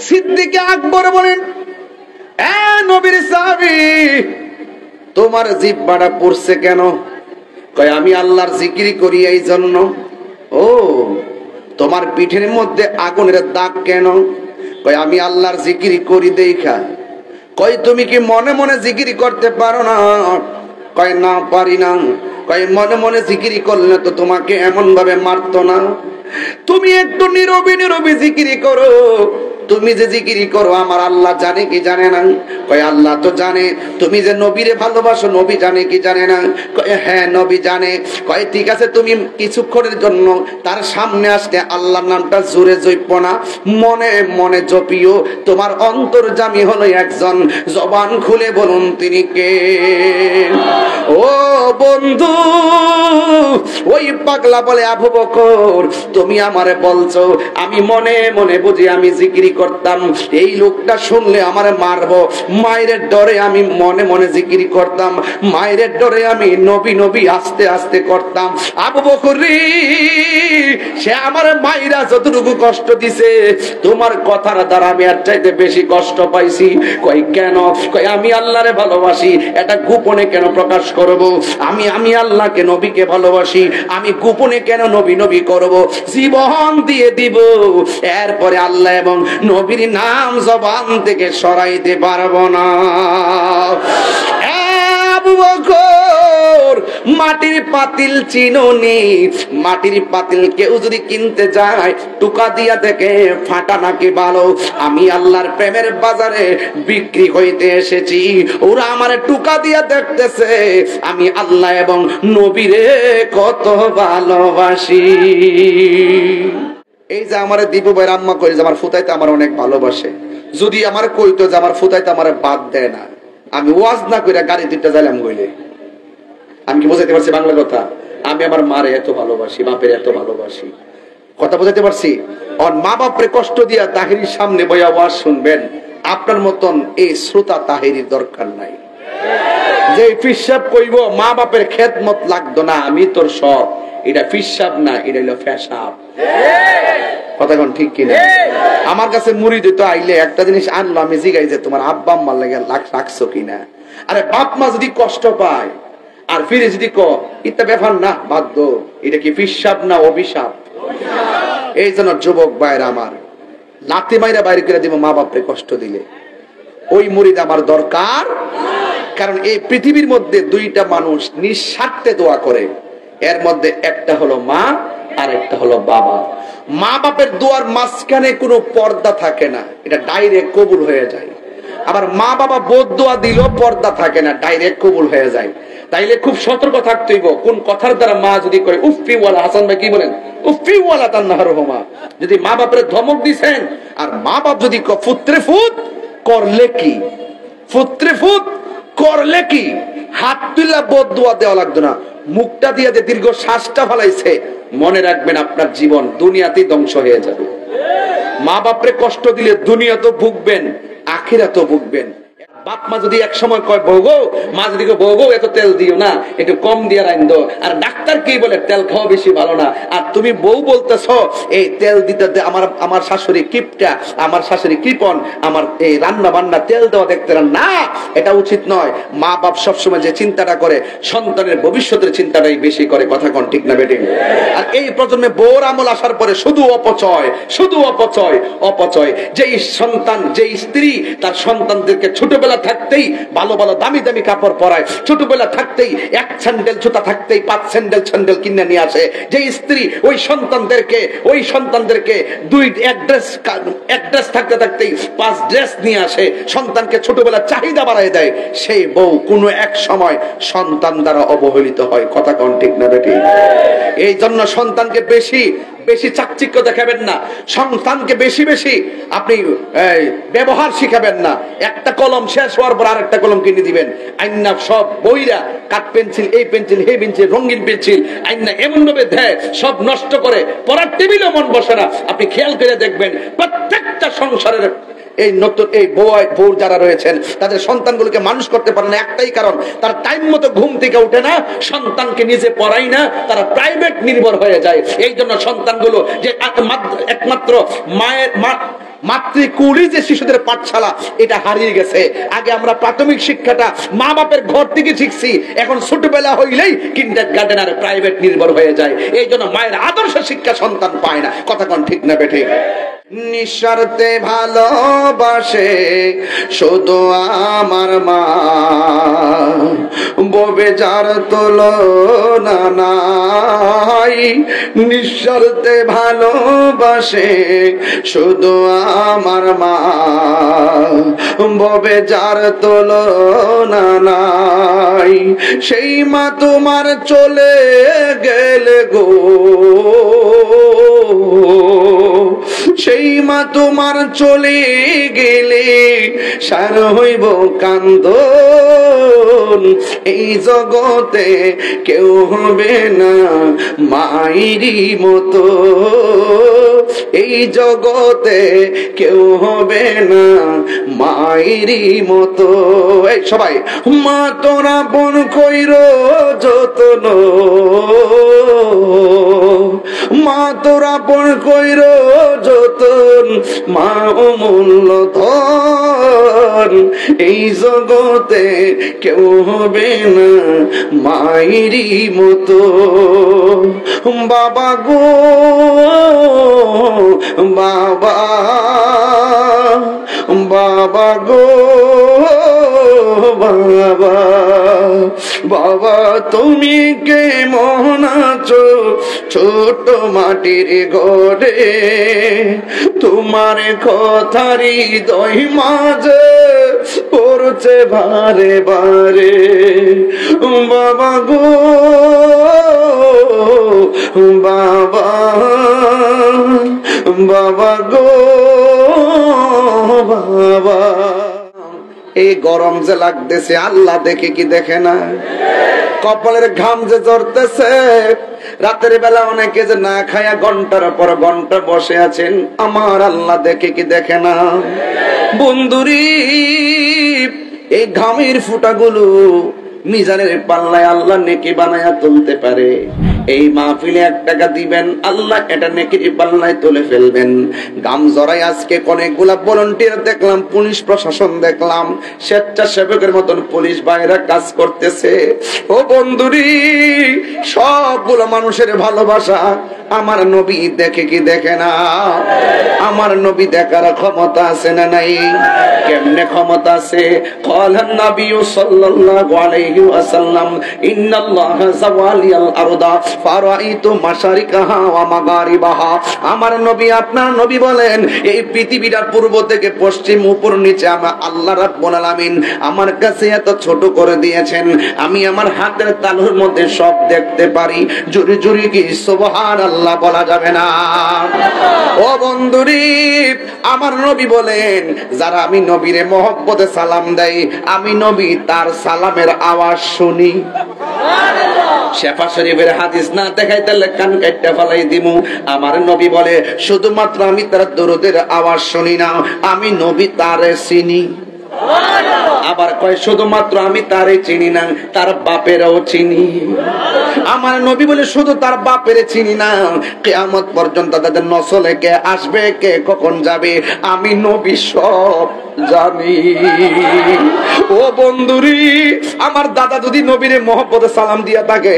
সিদ্দিক আকবর বলেন, এ নবীর সাহাবী, তোমার জিহ্বাটা পড়ছে কেন? কয় আমি আল্লাহর জিকির করি এই জন্য। ও, তোমার পিঠের মধ্যে আগুনের দাগ কেন? কয় আমি আল্লাহর জিকির করি দেখা। কয় তুমি কি মনে মনে জিকির করতে পারো না? কয় না, পারি না। কয় মনে মনে জিকির করলে তো তোমাকে এমন ভাবে মারতো না। তুমি একটু নীরবে নীরবে জিকির করো। তুমি যে জিকিরি করো আমার আল্লাহ জানে কি জানে না? কয় আল্লাহ তো জানে। তুমি যে নবীরে ভালোবাসো নবী জানে কি জানে না? কয় হ্যাঁ নবী জানে। কয় ঠিক আছে, তুমি কিছুক্ষণের জন্য তার সামনে আসলে আল্লাহর নামটা জোরে জপো না, মনে মনে জপিও। তোমার অন্তর্যামী হলো একজন, জবান খুলে বলুন তিনি কে? ও বন্ধু, ওই পাগলা বলে আবু বকর, তুমি আমারে বলছো আমি মনে মনে বুঝি আমি জিকিরি করতাম, এই লোকটা শুনলে আমারে মারবো, মায়ের ডরে আমি মনে মনে জিকিরি করতাম, মায়ের ডরে আমি নবী নবী আস্তে আস্তে করতাম। আবু বকর রে, সে আমার মায়েরা যতটুকু কষ্ট দিছে তোমার কথার দ্বারা আমি আর চাইতে বেশি কষ্ট পাইছি। কই কেন? কই আমি আল্লাহরে ভালোবাসি, এটা গোপনে কেন প্রকাশ করব? আমি আল্লাহকে নবীকে ভালোবাসি, আমি গোপনে কেন নবী নবী করব? জীবন দিয়ে দিব, এরপরে আল্লাহ এবং নবীর নাম জবান থেকে সরাইতে পারবো না। আবু বকর, মাটির পাতিল চিনোনি? মাটির পাতিল কেউ যদি কিনতে যায় টুকা দিয়া দেখে ফাটা নাকি ভালো। আমি আল্লাহর প্রেমের বাজারে বিক্রি হইতে এসেছি, ওরা আমারে টুকা দিয়া দেখতেছে আমি আল্লাহ এবং নবীরে কত ভালোবাসি। এই যে আমার দীপু ভাইয়ের আম্মা কই যে আমার ফুতাইতে আমার অনেক ভালোবাসে, যদি আমার কইতো যে আমার ফুতাইতে আমার বাদ দেয় না, আমি ওয়াজ না কইরা গাড়ি দুইটা যাইলাম কইলে। আমি কি বোঝাইতে পারছি বাংলা কথা? আমি আমার মারে এত ভালোবাসি, বাপের এত ভালোবাসি, কথা বোঝাইতে পারছি? আর মা বাপরে কষ্ট দিয়া তাহিরির সামনে বইয়া ওয়াজ শুনবেন, আপনার মতন এই শ্রোতা তাহিরির দরকার নাই। যে ফিসাব কইব মা বাপের খেদমত লাগতো না, আমি তোর সব, এটা ফিসাব না, এটা হলো ফেসাব। কথা কোন ঠিক কিনা? আমার কাছে মুরিদ তো আইলে একটা জিনিস আনলো, আমি জিগাই যে তোমার আব্বা আম্মার লাগে রাখছো কিনা। আরে বাপ মা যদি কষ্ট পায় আর ফিরে যদি ইত্যা ব্যাপার না, বাধ্য, এটা কি ফিসাব না অভিশাপ? এই জন্য যুবক ভাইরা আমার, লাথি মাইরা বাইরে করে দিব মা বাপরে কষ্ট দিলে, ওই মুরিদ আমার দরকার। কারণ এই পৃথিবীর মধ্যে দুইটা মানুষ নিঃস্বার্থে দোয়া করে, এর মধ্যে একটা হলো মা আর একটা হলো বাবা। মা বাপের দোয়ার মাঝখানে কোনো পর্দা থাকে না, এটা ডাইরেক্ট কবুল হয়ে যায়। আবার মা বাবা বোধ দোয়া দিল পর্দা থাকে না, ডাইরেক্ট কবুল হয়ে যায়। তাইলে খুব সতর্ক থাকতে হইব, কোন কথার দ্বারা মা যদি কয় উফিওয়ালা, হাসান ভাই কি বলেন, উফিওয়ালা তান্নাহরহুমা, যদি মা বাপের ধমক দিছেন আর মা বাপ যদি ফুত্রে ফুত করলে কি, ফুত্রে ফুত করলে কি, হাত তুলা বোধ দোয়া দেওয়া লাগতো না, মুখটা দিয়ে যে দীর্ঘ শ্বাসটা ফলাইছে, মনে রাখবেন আপনার জীবন দুনিয়াতেই ধ্বংস হয়ে যাবে। মা বাপরে কষ্ট দিলে দুনিয়া তো ভুগবেন, আখিরাত তো ভুগবেন। বাপ মা যদি এক সময় কয় বউগো, মা যদি বউগো এত তেল দিও না, একটু কম দিয়ে রাইন দো, আর ডাক্তার কি বলে তেল খাওয়া বেশি ভালো না, আর তুমি বউ বলতেছ এই তেল দিতে আমার শাশুড়ি কিপটা, আমার শাশুড়ি কৃপন, আমার এই রান্না বান্না তেল দেওয়া দেখতে না, এটা উচিত নয়। মা বাপ সবসময় যে চিন্তাটা করে সন্তানের ভবিষ্যতের চিন্তাটাই বেশি করে, কথা কোন ঠিক না বেঠিক? আর এই প্রজন্মে বউর আমল আসার পরে শুধু অপচয়, শুধু অপচয়, অপচয়। যে সন্তান, যে স্ত্রী তার সন্তানদেরকে ছোটবেলা থাকতেই ভালো ভালো দামি দামি কাপড় পরায়, ছোটবেলা থাকতেই এক স্যান্ডেল জুতা থাকতেই 5 স্যান্ডেল কিনে নিয়ে আসে, যে স্ত্রী ওই সন্তানদেরকে এক ড্রেস থাকতে থাকতেই 5 ড্রেস নিয়ে আসে, সন্তানকে ছোটবেলা চাহিদা বাড়ায় দেয়, সেই বউ কোনো এক সময় সন্তান দ্বারা অবহেলিত হয়, কথা কোন ঠিক না বেঠিক? এই জন্য সন্তানকে বেশি বেশি চাকচিক্য দেখাবেন না, সন্তানকে বেশি বেশি আপনি ব্যবহার শিখাবেন না। একটা কলম শেষ হওয়ার পর আরেকটা কলম কিনে দিবেন, আইনা সব বইরা কাঠ পেন্সিল, এই পেন্সিল, হে পেন্সিল, রঙিন পেন্সিল আইনা এমন ভাবে দেয় সব নষ্ট করে, পড়ার টেবিলও মন বসে না। আপনি খেয়াল করে দেখবেন প্রত্যেকটা সংসারের এই নতুন এই বউ যারা রয়েছেন তাদের সন্তানগুলোকে মানুষ করতে পারে না, একটাই কারণ, তারা টাইম মতো ঘুম থেকে উঠে না, সন্তানকে নিজে পড়াই না, তারা প্রাইভেট নির্ভর হয়ে যায়। এই জন্য সন্তানগুলো যে একমাত্র মাতৃকুলি যে শিশুদের পাঠশালা, এটা হারিয়ে গেছে। আগে আমরা প্রাথমিক শিক্ষাটা মা বাপের ঘর থেকে শিখছি, এখন ছোটবেলা হইলেই কিন্ডারগার্টেন আর প্রাইভেট নির্ভর হয়ে যায়। এই জন্য মায়ের আদর্শ শিক্ষা সন্তান পায় না। কথা কোন ঠিক না বেঠিক? নিঃস্বার্থে ভালোবাসে শুধু আমার মা, ববে যার তুলনা নাই। নিঃস্বার্থে ভালোবাসে শুধু আমার মা, ববে যার তুলনা নাই। সেই মা তোমার চলে গেলে গো, সেই মা তোমার চলে গেলে সার হইব কান্দন। এই জগতে কেউ হবে না মায়েরই মতো, এই জগতে কেউ হবে না মায়েরই মতো। এই সবাই মা তোরা বোন কইর যতন, মা তোরা বোন কইর যতন, মা অমূল্য ধন। এই জগতে কেউ হবে না মায়েরই মতো। বাবা গো বাবা, বাবা গো বাবা, বাবা তুমি কেমন আছো ছোট মাটির ঘরে? তোমার কথারি হৃদয় মাঝে পড়ছে বারে বারে। বাবা গো বাবা, বাবা গো বাবা। এই গরম যে লাগতেছে আল্লাহ দেখে কি দেখে না? কপালের ঘাম যে ঝরতেছে, রাতের বেলা অনেকে যে না খায়া ঘন্টার পর ঘন্টা বসে আছেন, আমার আল্লাহ দেখে কি দেখে না? বন্ধুরি, এই ঘামের ফুটাগুলো মিজানের পাল্লায় আল্লাহ নেকি বানায়া তুলতে পারে। এই মাহফিলে 1 টাকা দিবেন, আল্লাহ এটা নেকির পাল্লায় তুলে ফেলবেন। গাম জড়াই আজকে অনেকগুলা ভলান্টিয়ার দেখলাম, পুলিশ প্রশাসন দেখলাম, স্বেচ্ছাসেবকের মতন পুলিশ ভাইরা কাজ করতেছে। ও বন্ধুরি, সবগুলো মানুষের ভালোবাসা আমার নবী দেখে কি দেখে না? আমার নবী দেখার ক্ষমতা আছে না নাই? কেমনে ক্ষমতা আছে? ক্বালান নবী সাল্লাল্লাহু আলাইহি ওয়াসাল্লাম, ইন্নাল্লাহা যাওয়ালিয়াল আরদা ফারাইতু মাশারিকাহা ওয়া মাগারিবাহা। আমার নবী, আপনার নবী বলেন, এই পৃথিবীটার পূর্ব থেকে পশ্চিম উপর নিচে আমার আল্লাহ রাব্বুল আলামিন আমার কাছে এত ছোট করে দিয়েছেন, আমি আমার হাতের তালুর মধ্যে সব দেখতে পারি। জোরে জোরে কি সুবহানাল্লাহ বলা যাবে না? ও বন্ধুরি, আমার নবী বলেন, যারা আমি নবীরে মহব্বতে সালাম দেয়, আমি নবী তার সালামের আওয়াজ শুনি। শেফা শরীফের হাদিস না দেখাই তাহলে কান কাটতে ফেলাই দিমু। আমার নবী বলে, শুধুমাত্র আমি তার দরুদের আওয়াজ শুনি না, আমি নবী তারে চিনি। আবার কয়, শুধুমাত্র আমি তারে চিনি না, তার বাপেরও চিনি। আমার নবী বলে, শুধু তার বাপের চিনি না, কিয়ামত পর্যন্ত তাদের নসলে কে আসবে, কে কখন যাবে, আমি নবী সব জানি। ও বন্ধুরি, আমার দাদা যদি নবীরে মহব্বতে সালাম দিয়া থাকে,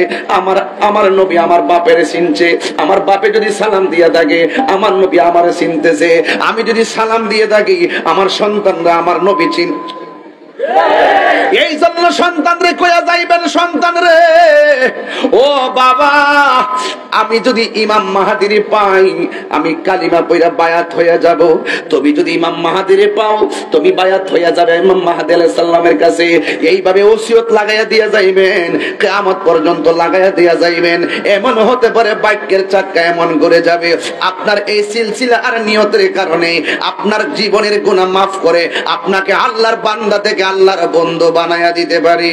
আমার নবী আমার বাপের চিনছে। আমার বাপে যদি সালাম দিয়া থাকে, আমার নবী আমারে চিনতেছে। আমি যদি সালাম দিয়ে থাকি, আমার সন্তানরা আমার নবী চিন। এই জন্য সন্তান রে কইয়া যাইবেন, সন্তান রে ও বাবা, আমি যদি ইমাম মাহাদিরে পাই, আমি কালিমা পয়রা বায়াত হইয়া যাব। তুমি যদি ইমাম মাহাদিরে পাও, তুমি বায়াত হইয়া যাবে ইমাম মাহাদি আলাইহিস সালামের কাছে। এইভাবে ওসিয়ত লাগাইয়া দিয়া যাইবেন, কিয়ামত পর্যন্ত লাগাইয়া দিয়া যাইবেন। এমন হতে পারে বাক্যের চাকা এমন করে যাবে, আপনার এই সিলসিলা আর নিয়তের কারণে আপনার জীবনের গুনাহ মাফ করে আপনাকে আল্লাহর বান্দা থেকে আল্লাহর বন্ধু বানায়া দিতে পারি।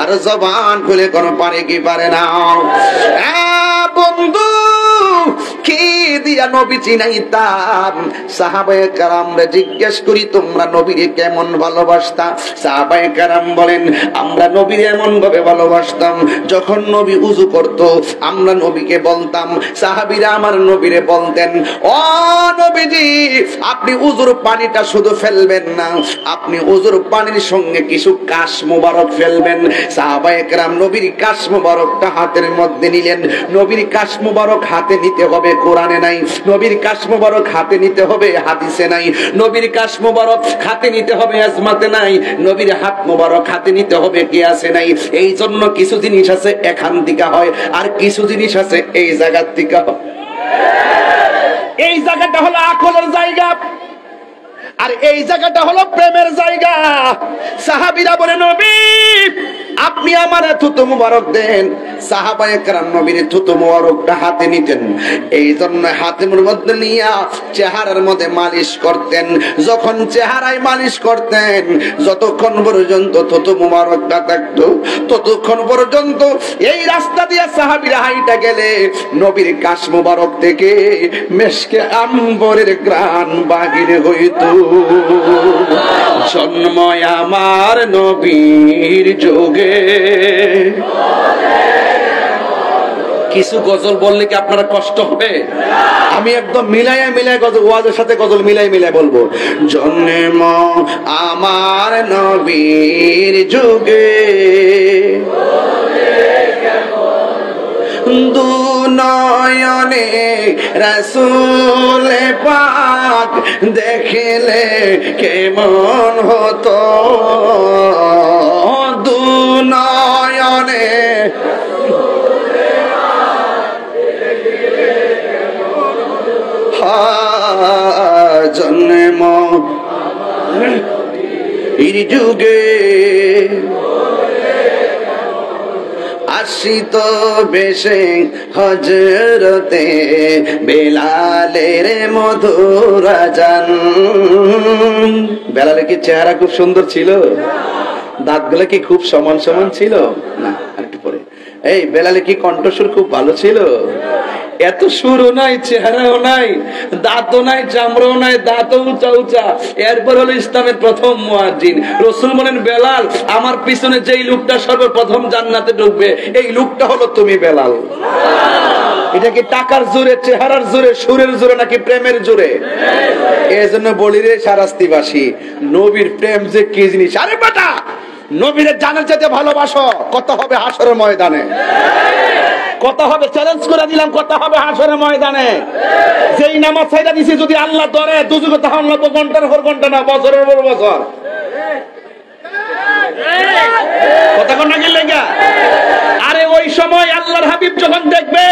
আর জবান খুলে কোন পারে কি পারে না? বন্ধু, কি দিয়া নবী চিনাইতাম? সাহাবায়ে কেরামরে জিজ্ঞেস করি, তোমরা নবীরে কেমন ভালোবাসতা? সাহাবায়ে কেরাম বলেন, আমরা নবীরে এমন ভাবে ভালোবাসতাম, যখন নবী উযু করত আমরা নবীকে বলতাম, সাহাবীরা আমার নবীরে বলতেন, ও নবীজি আপনি উযুর পানিটা শুধু ফেলবেন না, আপনি উযুর পানির সঙ্গে কিছু কাশ মোবারক ফেলবেন। সাহাবায়ে কেরাম নবীর কাশ মোবারকটা হাতের মধ্যে নিলেন। নবীর কাশ মোবারক হাতে নিতে হবে কোরআনে নাই, নবীর কাশ মোবারক হাতে নিতে হবে হাদিসে নাই, নবীর কাশ মোবারক হাতে নিতে হবে আজমাতে নাই, নবীর হাত মোবারক হাতে নিতে হবে কিয়াসে নাই। এই জন্য কিছু জিনিস আছে এখান থেকে হয়, আর কিছু জিনিস আছে এই জায়গার থেকে হয়। এই জায়গাটা হলো আকলের জায়গা, আর এই জায়গাটা হলো প্রেমের জায়গা। সাহাবীরা বলে, নবী আপনি আমার থুতু মুবারক দেন। সাহাবায়ে কেরাম নবীর থুতু মুবারকটা হাতে নিতেন, এই জন্য হাতের মধ্যে নিয়ে চেহারার মধ্যে মালিশ করতেন। যখন চেহারায় মালিশ করতেন, যতক্ষণ পর্যন্ত থুতু মুবারকটা থাকতো ততক্ষণ পর্যন্ত এই রাস্তা দিয়ে সাহাবীরা হাইটা গেলে নবীর কাশ মুবারক থেকে মেশকে আম্বরের ঘ্রাণ বাহির হইতো। জন্ম আমার নবীর যোগে। কিছু গজল বললে কি আপনারা কষ্ট হবে? আমি একদম মিলাইয়া গজল, ওয়াজের সাথে গজল মিলাই বলবো। জন্ম আমার নবীর যুগে, দু নয়নে রাসূল পাক দেখলে কেমন হতো, দু নয়নে জন্ম এর যুগে আসিত বেশে হজরতে বেলালের মধুর আযান। বেলালের কি চেহারা খুব সুন্দর ছিল? দাঁতগুলো কি খুব সমান ছিল? না, আরেকটু পরে। এই বেলালে কি কণ্ঠস্বর খুব ভালো ছিল? এত সুরও নাই, চেহারাও নাই, দাঁতও নাই, চামড়াও নাই, দাঁতও উঁচা। এরপর হলো ইসলামের প্রথম মুয়াজ্জিন। রাসূল বলেন, বেলাল আমার পিছনে যেই লোকটা সর্বপ্রথম জান্নাতে ঢুকবে এই লোকটা হলো তুমি বেলাল। এটা কি টাকার জোরে, চেহারার জোরে, সুরের জোরে, নাকি প্রেমের জোরে? এই জন্য বলি রে শারাস্তিবাসী, নবীর প্রেম যে কি জিনিস। আরে বেটা, নবীরে জানার চাইতে ভালোবাসো, কত হবে হাসরের ময়দানে, কত হবে, চ্যালেঞ্জ করে দিলাম, কত হবে হাসরের ময়দানে। যেই নামাজ ছাইড়া দিছি যদি আল্লাহ ধরে, দুজকে তখন লাগবে ঘন্টার পর ঘন্টা না, বছরের পর বছর। কতক্ষণ না গেলে গা? আরে ওই সময় আল্লাহর হাবিব যখন দেখবে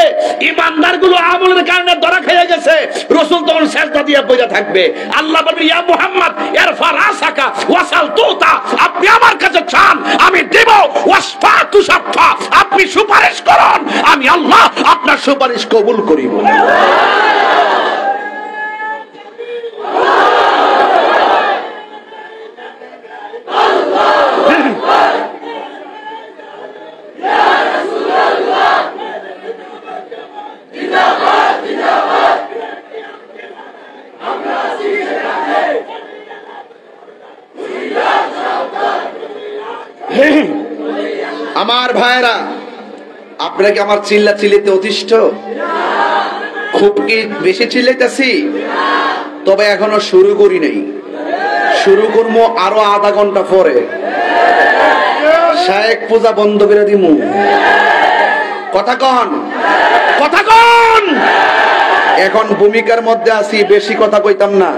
ইমানদার গুলো আমলের কারণে ধরা খেয়ে গেছে, রাসূল তখন সিজদা দিয়ে বসে থাকবে। আল্লাহ বলবে, ইয়া মুহাম্মদ ইরফা রাসাকা ওয়াসাল তুতা, আপনি আমার কাছে চান আমি দেব, ওয়াসফা তুসাফা, আপনি সুপারিশ করুন আমি আল্লাহ আপনার সুপারিশ কবুল করিব। আমার ভাইরা, আপনারা কি আমার চিল্লাতে অতিষ্ঠ? খুব কি বেশি চিল্লাইতেছি? তবে এখনো শুরু করি নাই, শুরু করবো আরো আধা ঘন্টা পরে। শায়েক পূজা বন্ধ করে দিমু। কথা কন। এখন ভূমিকার মধ্যে আছি, বেশি কথা কইতাম না।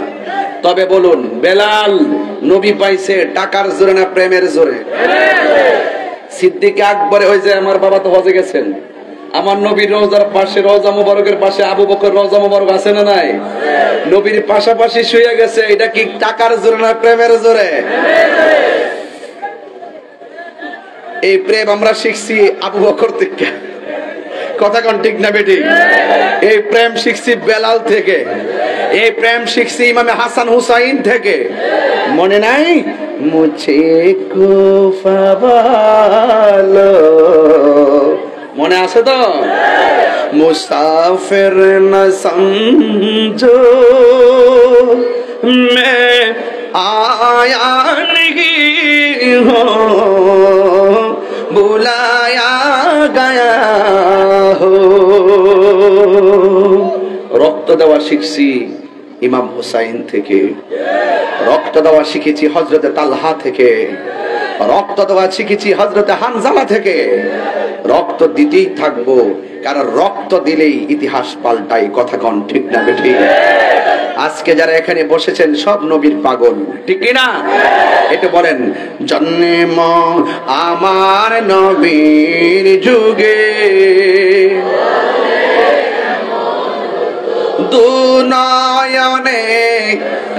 তবে বলুন, বেলাল নবী পাইছে টাকার জোরে না প্রেমের জোরে? সিদ্দিক আকবরে হয়েছে, আমার বাবা তো হজে গেছেন, আমার নবীর রওজার পাশে, রওজা মুবারকের পাশে আবু বকর রওজা মুবারক আছে না নাই? নবীর পাশাপাশি শুয়ে গেছে, এটা কি টাকার জোরে না প্রেমের জোরে? এই প্রেম আমরা শিখছি আবু বকর থেকে। কথা কোন ঠিক না বেটি? এই প্রেম শিখছি বেলাল থেকে, এই প্রেম শিখছি ইমামে হাসান হুসাইন থেকে। মনে নাই? মুঝে কো ফাবালো মনে আছে তো? মুসাফির না সমঝো মে আয়া नहीं हो बुलाया गया हो। রক্ত দেওয়া শিখছি ইমাম হুসাইন থেকে, রক্ত দেওয়া শিখেছি হযরতে তালহা থেকে, রক্ত দেওয়া শিখেছি হযরতে হানজালা থেকে। রক্ত দিতেই থাকবো, কারণ রক্ত দিলেই ইতিহাস পাল্টায়। কথা কোন ঠিক না বেঠি? আজকে যারা এখানে বসেছেন সব নবীর পাগল, ঠিক না? এটা বলেন, জন্ম আমার নবীর যুগে, দুনয়নে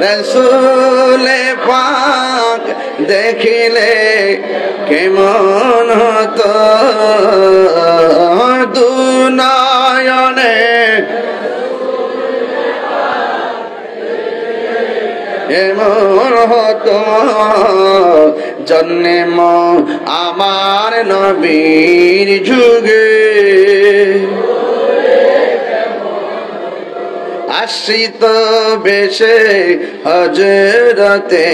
রসূল পাক দেখিলে কেমন হতো, দুনয়নে কেমন হতো, জন্ম আমার নবীর যুগে। আশ্রিত বেশে হযরতে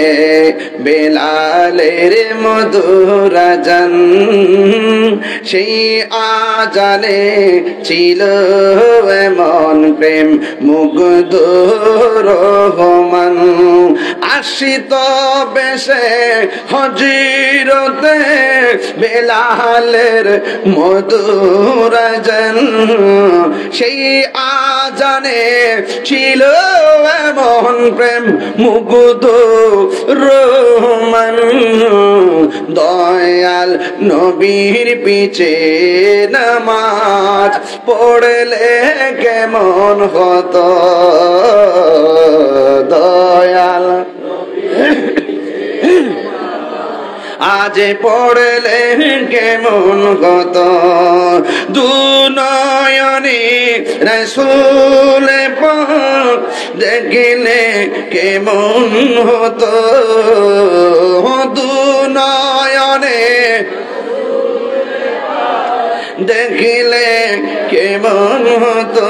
বেলালের মধুর আযান, সেই আযানে ছিল এমন প্রেম মুগ্ধ রহমান। আশ্রিত বেশে হযরতে বেলালের মধুর আযান, সেই আযানে ছিল এমন প্রেম মুগ্ধ রহমান। দয়াল নবীর পিছে নামাজ পড়লে কেমন হতো, দয়াল আজ পড়লে কেমন হতো, দুনয়নে রাসূল পাক দেখিলে কেমন হতো, দুনয়নে দেখিলে কেমন হতো,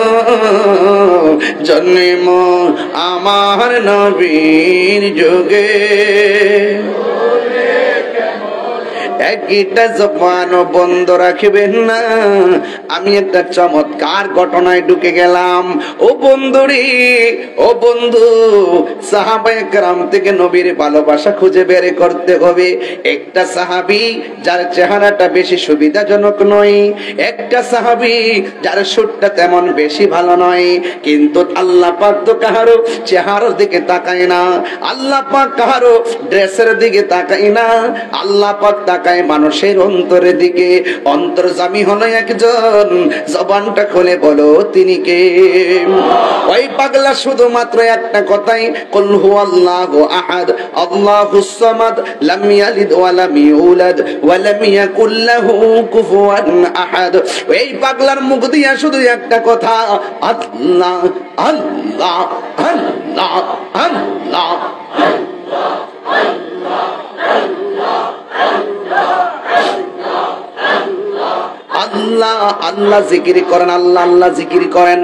জন্ম আমার নবীর যুগে। একটা জবান বন্ধ রাখবেন না। আমি একটা চমৎকার ঘটনায় ঢুকে গেলাম। ও বন্ধুরি, ও বন্ধু, সাহাবায়ে কেরাম থেকে নবীর ভালোবাসা খুঁজে বের করতে হবে। একটা সাহাবী যার চেহারাটা বেশি সুবিধাজনক নয়, একটা সাহাবী যার সুরটা তেমন বেশি ভালো নয়, কিন্তু আল্লাহ পাক তো কাহারো চেহারার দিকে তাকায় না, আল্লাহ পাক কাহারো ড্রেসের দিকে তাকায় না, আল্লাহ পাক তাকায় মানুষের অন্তরের দিকে। অন্তর্যামী হলো একজন, জবানটা খুলে বলো তিনি কে? ওই পাগলা শুধুমাত্র একটা কথাই, কুল হুয়াল্লাহু আহাদ আল্লাহুস সামাদ লাম ইয়ালিদ ওয়া লাম ইউলাদ ওয়া লাম ইয়াকুল লাহু কুফুয়ান আহাদ। এই পাগলার মুখ দিয়া শুধু একটা কথা, আল্লাহ আল্লাহ আল্লাহ আল্লাহ আল্লাহ আল্লাহ জিকির করেন, আল্লাহ আল্লাহ জিকির করেন।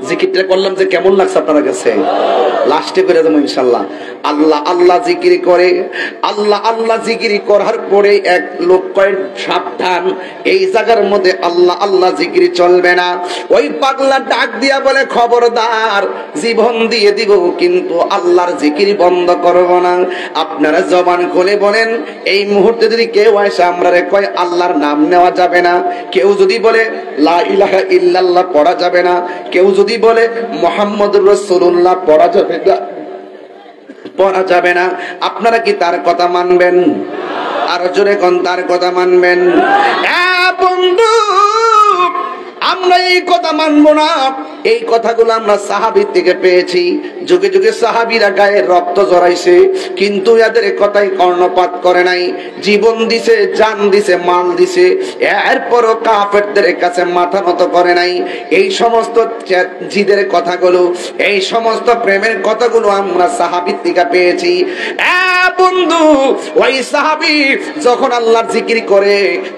জিকিরটা করলাম যে কেমন লাগছে আপনার কাছে? লাস্টে করে দেবো ইনশাল্লাহ। আল্লাহ আল্লাহ জিকির করে, আল্লাহ আল্লাহ জিকির করার পরে এক লোক কয়, সাবধান, এই জায়গার মধ্যে আল্লাহ আল্লাহ জিকির চলবে না। ওই পাগলা ডাক দিয়া বলে, খবরদার, জীবন দিয়ে দিব কিন্তু আল্লাহর জিকির বন্ধ করব না। আপনারা জবান খুলে বলেন, এই মুহূর্তে যদি কেউ আসে আমরা কয় আল্লাহর নাম নেওয়া যাবে না, কেউ যদি বলে লা ইলাহা ইল্লাল্লাহ পড়া যাবে না, কেউ যদি বলে মুহাম্মদুর রাসূলুল্লাহ পড়া যাবে না, পড়া যাবে না, আপনারা কি তার কথা মানবেন? আর জোরে কোন তার কথা মানবেন? বন্ধু, আমরা এই কথা মানবো না। এই কথাগুলো আমরা সাহাবীর থেকে পেয়েছি। যুগে যুগে সাহাবীরা গায়ে রক্ত জড়াইছে, কিন্তু এদের কথাই কর্ণপাত করে নাই। জীবন দিছে, জান দিছে, মাল দিছে, এরপরও কাফেরদের কাছে মাথা নত করে নাই। এই সমস্ত জিদের কথাগুলো, এই সমস্ত প্রেমের কথাগুলো আমরা সাহাবীর থেকে পেয়েছি। বন্ধু, ওই সাহাবী যখন আল্লাহর জিকির করে,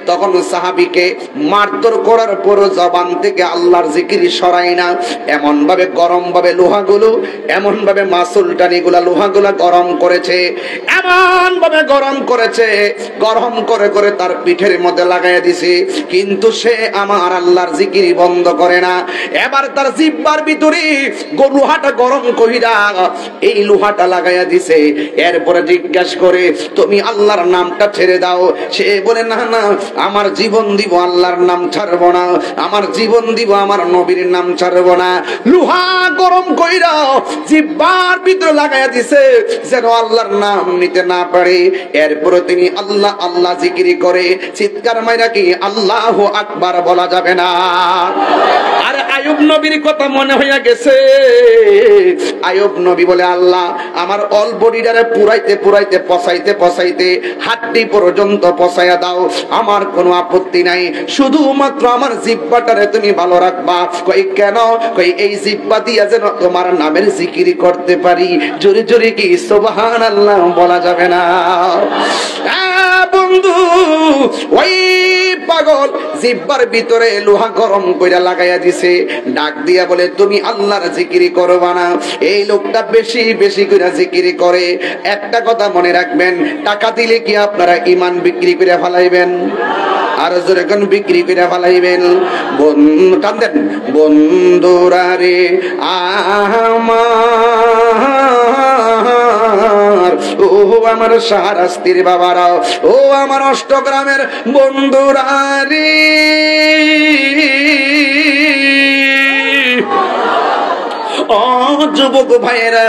তখন সাহাবীকে মারধর করার পর জবান থেকে আল্লাহর জিকির সরায় না। এমন ভাবে গরম ভাবে লোহাগুলো, এমন ভাবে মাসুল টানিগুলা লোহাগুলা গরম করেছে, এমন ভাবে গরম করেছে, গরম করে করে তার পিঠের মধ্যে লাগাইয়া দিছে, কিন্তু সে আমার আল্লাহর জিকির বন্ধ করে না। এবার তার জিহ্বার ভিতরে লোহাটা গরম কইরা এই লোহাটা লাগাইয়া দিছে। এরপরে জিজ্ঞাসা করে, তুমি আল্লাহর নামটা ছেড়ে দাও। সে বলে, না না, আমার জীবন দিব আল্লাহর নাম ছাড়বো না, আমার জীবন দিব আমার নবীর নাম ছাড়বো না। লোহা গরম কইরা জিহ্বার ভিতরে লাগাইয়া দিছে যেন আল্লাহর নাম নিতে না পারে। এরপরে তিনি আল্লাহ আল্লাহ জিকির করে চিৎকার মাইরা কি আল্লাহু আকবার বলা যাবে না? আর আইয়ুব নবীর কথা মনে হইয়া গেছে। আইয়ুব নবী বলে, আল্লাহ আমার অল বডিটারে পুরাইতে পুরাইতে পচাইতে পচাইতে হাড্ডি পর্যন্ত পচাইয়া দাও, আমার কোনো আপত্তি নাই, শুধুমাত্র আমার জিহ্বাটারে তুমি ভালো রাখবা। কই কেন? কই এই জিহ্বা দিয়া যেন তোমার নামের জিকির করতে পারি। জোরে জোরে কি সুবহানাল্লাহ বলা যাবে না? বন্ধু, ওই পাগল জিহ্বার ভিতরে লোহা গরম কইরা লাগাইয়া দিছে, ডাক দিয়া বলে, তুমি আল্লাহর জিকির করবা না? এই লোকটা বেশি বেশি কইরা জিকির করে। একটা কথা মনে রাখবেন, টাকা দিলে কি আপনারা ঈমান বিক্রি করে ফেলাইবেন? আর জোরে কোন বিক্রি করে ফেলাইবেন? কান্দেন বন্ধুরা রে আমার, ও আমার শাহরাস্তির বাবারা, ও আমার অষ্টগ্রামের বন্ধুরা রে, ও যুবক ভাইরা,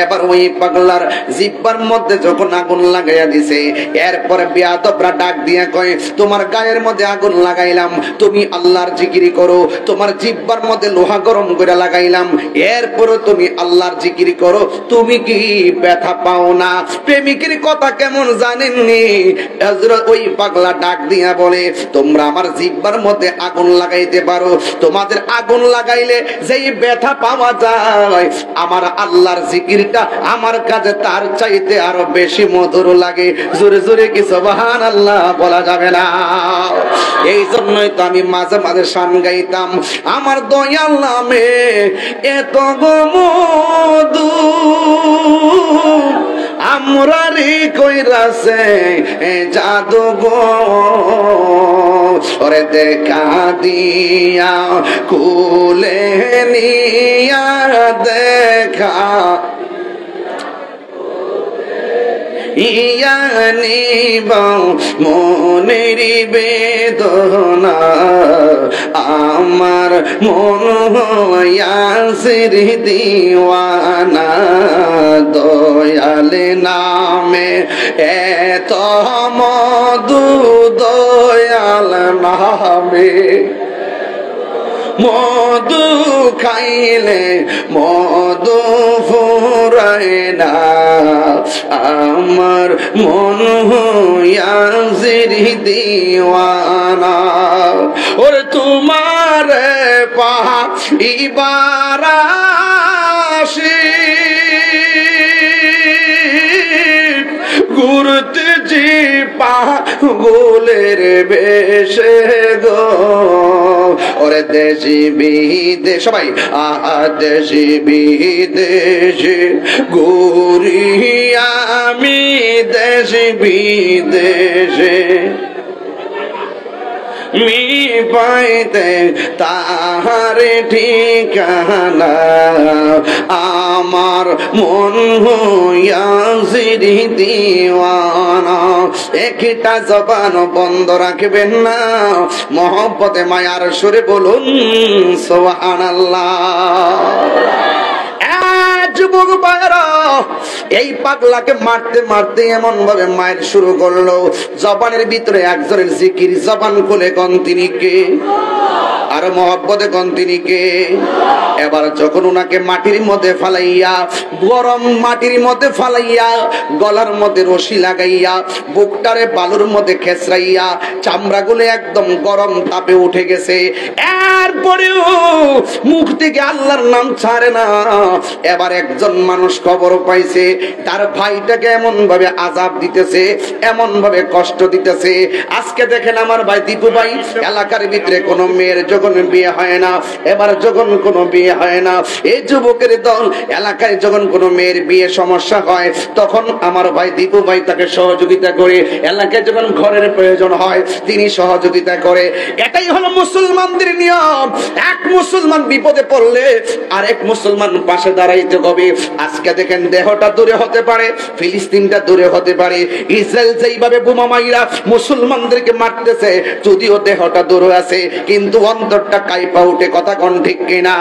এবার ওই পাগলার জিহ্বার মধ্যে যখন আগুন লাগাইয়া দিছে, এরপরে বেয়াদবরা ডাক দিয়া কয়, তোমার গায়ের মধ্যে আগুন লাগাইলাম, তুমি আল্লাহর জিকির করো, তোমার জিহ্বার মধ্যে লোহা গরম করে লাগাইলাম, এরপরে তুমি আল্লাহর জিকির করো, তুমি কি ব্যথা পাও না? প্রেমিকের কথা কেমন জানেননি? ওই পাগলা ডাক দিয়া বলে, তোমরা আমার জিহ্বার মধ্যে আগুন লাগাইতে পারো, তোমাদের আগুন লাগাইলে যেই ব্যথা পাওয়া যায়, আমার আল্লাহর জিকিরটা আমার কাছে তার চাইতে আরো বেশি মধুর লাগে। জোরে জোরে কি সুবহানাল্লাহ বলা যাবে না? এই জন্যই তো আমি মাঝে মাঝে শান গাইতাম, আমার দয়াল নামে এত গো মধু আমরা রে কইরাছে জাদু গো, ওরে দেখা দিয়া কুলে নিয়া দেখা ইয়ানিব মনের বেদনা, আমার মন হইয়াছে দিওয়ানা, দয়াল নামে এত মধু, দয়াল নামে মধু খাইলে মধু ফুরায় না, আমার মন হইয়াছে দিওয়ানা। ওরে তোমার পাইবার আসি ঘুরতে জি পাগলের বেশে গো, ওরে দেশি বিদেশ সবাই দেশি বিদেশে ঘুরি আমি, দেশি বিদেশে মি পাইতে তাহার ঠিকানা, আমার মন হইয়াছে দিওয়ানা। একটা জবান বন্ধ রাখবেন না, মহব্বতে মায়ার সুরে বলুন সুবহানাল্লাহ। যুবক ভাইরা, এই পাগলাকে মারতে মারতে এমন ভাবে মায়ের শুরু করলো, জবানের ভিতরে একজনের জিকির, জবান খুলে কোন তিনি কে? আর মহব্বতে কোন তিনি কে? এবার যখন উনাকে মাটির মধ্যে ফালাইয়া, গরম মাটির মধ্যে ফালাইয়া, গলার মধ্যে রশি লাগাইয়া, বুকটারে বালুর মধ্যে খেসরাইয়া, চামড়াগুলো একদম গরম তাপে উঠে গেছে, এরপরেও মুখ থেকে আল্লাহর নাম ছাড়ে না। এবার একজন মানুষ খবর পাইছে তার ভাইটাকে এমন ভাবে আযাব দিতেছে, এমন ভাবে কষ্ট দিতেছে। আজকে দেখেন আমার ভাই দীপু ভাই, এলাকার ভিতরে কোনো মেয়ের যখন বিয়ে হয় না, এবার যখন কোনো বিয়ে হয় না, এই যুবকের দল এলাকায় যখন কোনো মেয়ের বিয়ে সমস্যা হয়, তখন আমার ভাই দীপু ভাই তাকে সহযোগিতা করে। এলাকায় যখন ঘরের প্রয়োজন হয় তিনি সহযোগিতা করে। এটাই হলো মুসলমানদের নিয়ম। এক মুসলমান বিপদে পড়লে আরেক মুসলমান পাশে দাঁড়াইতে হবে। আজকে দেখেন দেহটা দূরে হতে পারে, ফিলিস্তিনটা দূরে হতে পারে, ইসরায়েল যেইভাবে বোমা মাইরা মুসলমানদেরকে মারতেছে, যদিও দেহটা দূরে আছে কিন্তু অন্তরটা কাইপা উঠে। কথা কোন ঠিক কিনা?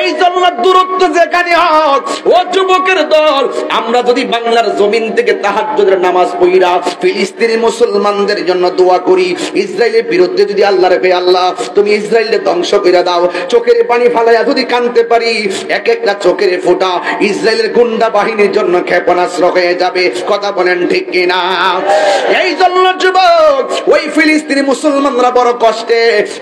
এই জন্য দূরত্ব যেখানে হোক, ও যুবকের দল, আমরা যদি বাংলার জমিন থেকে তাহাজ্জুদের নামাজ পড়া ফিলিস্তিনি মুসলমানদের জন্য দোয়া করি, ইসরায়েলের বিরুদ্ধে যদি আল্লাহর ভয়ে, আল্লাহ তুমি ইসরায়েলকে ধ্বংস করে দাও, চোখের পানি ফালাইয়া যদি কাঁদতে পারি, এক একটা চোখের ফোঁটা ইসরায়েলের গুন্ডা বাহিনীর জন্য ক্ষেপণাস্ত্র হয়ে যাবে। কথা বলেন ঠিক কিনা? এই জন্য যুবক, ওই ফিলিস্তিনি মুসলমানরা বড় কষ্টে।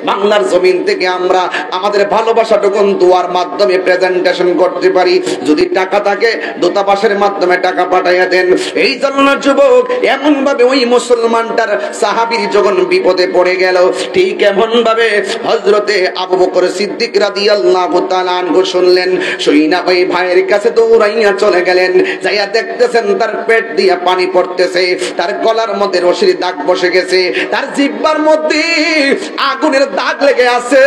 বাংলার জমিন থেকে আমরা আমাদের ভালোবাসাটুকু দোয়ার মাধ্যমে প্রেজেন্টেশন করতে পারি। যদি টাকা থাকে দূতাবাসের মাধ্যমে টাকা পাঠাইয়া দেন। এই জন্য যুবক, এমন ভাবে ওই মুসলমানটার সাহাবীর যখন বিপদে পড়ে গেল, ঠিক এমন ভাবে হযরতে আবু বকর সিদ্দিক রাদিয়াল্লাহু তাআলা আনহু শুনলেন, শুইনা ওই ভাইয়ের কাছে দৌড়াইয়া চলে গেলেন। যাইয়া দেখতেছেন তার পেট দিয়া পানি পড়তেছে, তার গলার মধ্যে রশির দাগ বসে গেছে, তার জিহ্বার মধ্যে আগুনের দাগ লেগে আছে,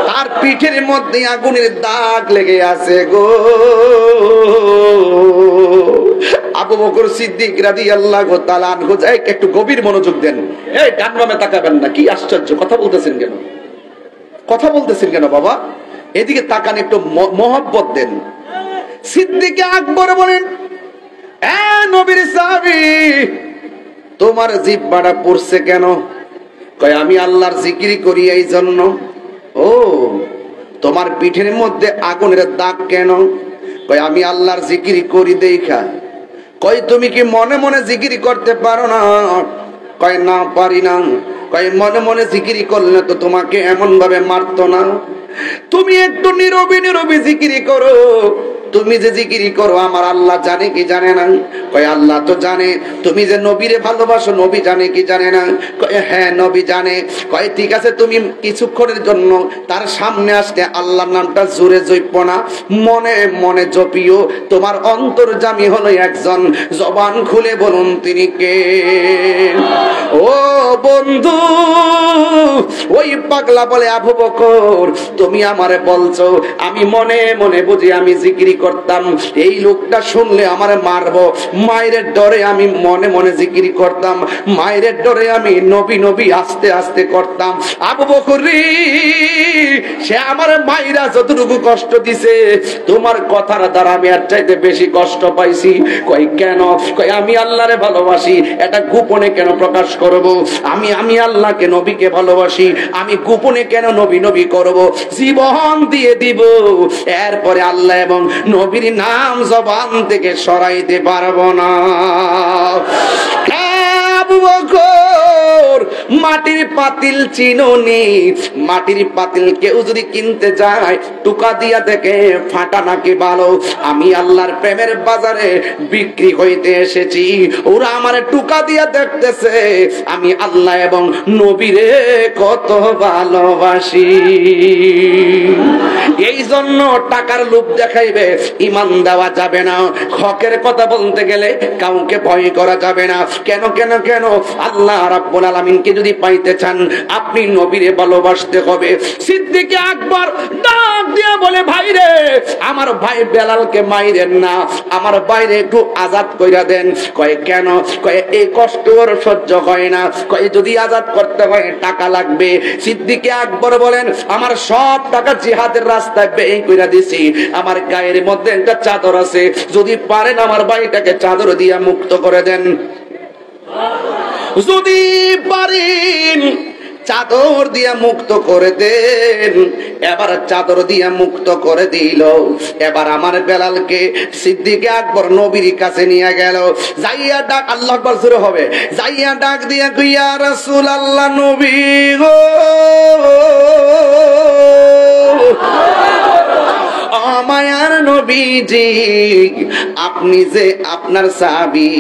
তার পিঠের মধ্যে আগুনের দাগ লেগে আছে গো। আবু বকর সিদ্দিক রাদিয়াল্লাহু তাআলা আনহু, একটু গভীর মনোযোগ দেন। এই ডান বামে তাকাবেন না। কি আশ্চর্য, কথা বলতেছেন কেন? কথা বলতেছেন কেন বাবা? এদিকে তাকান, একটু মহব্বত দেন। সিদ্দিক আকবর বলেন, এ নবীর সাহাবী, তোমার জিহ্বাটা পড়ছে কেন? কয় আমি আল্লাহর জিকির করি এই জন্য। ও, তোমার পিঠের মধ্যে আগুনের দাগ কেন? কয় আমি আল্লাহর জিকির করি দেখা। কয় তুমি কি মনে মনে জিকির করতে পারো না? কয় না, পারি না। কয় মনে মনে জিকির করলে তো তোমাকে এমন ভাবে মারতো না। তুমি একটু নীরবে নীরবে জিকির করো। তুমি যে জিকিরি করো আমার আল্লাহ জানে কি জানে না? কয় আল্লাহ তো জানে। তুমি যে নবীরে ভালোবাসো, নবী জানে কি জানে না? কয় হ্যাঁ, নবী জানে। কয় ঠিক আছে, তুমি কিছুক্ষণের জন্য তার সামনে আসতে আল্লাহর নামটা জোরে জপো না, মনে মনে জপিও। তোমার অন্তর্যামী হলো একজন, জবান খুলে বলুন তিনি কে? ও বন্ধু, ওই পাগলা বলে আবু বকর, তুমি আমারে বলছো আমি মনে মনে বুঝি আমি জিকিরি করতাম। এই লোকটা শুনলে আমারে মারবো, মায়ের ডরে আমি মনে মনে জিকিরি করতাম, মায়ের ডরে আমি নবী নবী আস্তে আস্তে করতাম। আবু বকর রে, সে আমার মায়েরা যতটুকু কষ্ট দিছে, তোমার কথার দ্বারা আমি আর চাইতে বেশি কষ্ট পাইছি। কই কেন? কই আমি আল্লাহরে ভালোবাসি, এটা গোপনে কেন প্রকাশ করব? আমি আল্লাহকে নবীকে ভালোবাসি, আমি গোপনে কেন নবী নবী করব? জীবন দিয়ে দিব, এরপরে আল্লাহ এবং নবীর নাম জবান থেকে সরাইতে পারবো না। আবু বকর, মাটির পাতিল চিনোনি? মাটির পাতিল কেউ যদি কিনতে যায় টুকা দিয়া দেখে ফাটা নাকি ভালো। আমি আল্লাহর প্রেমের বাজারে বিক্রি হইতে এসেছি, ওরা আমারে টুকা দিয়া দেখতেছে আমি আল্লাহ এবং নবীরে কত ভালোবাসি। এই জন্য টাকার লোভ দেখাইবে ঈমান দেওয়া যাবে না। হকের কথা বলতে গেলে কাউকে ভয় করা যাবে না। কেন কেন কেন? আল্লাহ রাব্বুল আলামিনকে যদি পাইতে চান আপনি নবীরে ভালোবাসতে হবে। সিদ্দিক আকবর ডাক দিয়া বলে, ভাই রে, আমার ভাই বেলালকে মাইরেন না, আমার বাইরে একটু আজাদ কইরা দেন। কয় কেন? কয় এই কষ্ট ওর সহ্য হয় না। কয় যদি আজাদ করতে হয় টাকা লাগবে। সিদ্দিক আকবর বলেন, আমার সব টাকা জিহাদের রাস্তায় ব্যয় কইরা দিছি, আমার গায়ের মধ্যে একটা চাদর আছে, যদি পারেন আমার ভাইটাকে চাদর দিয়া মুক্ত করে দেন। যদি পারেন চাদর দিয়া মুক্ত করে দেন। এবার চাদর দিয়া মুক্ত করে দিল। এবার আমার বেলালকে সিদ্দিকে আকবর নবীর কাছে নিয়ে গেল। যাইয়া ডাক, আল্লাহু আকবার জোরে হবে, যাইয়া ডাক দিয়া ইয়া রাসূলুল্লাহ, নবী গো, মায়ার নবীজি, আপনি যে আপনার সাহাবী,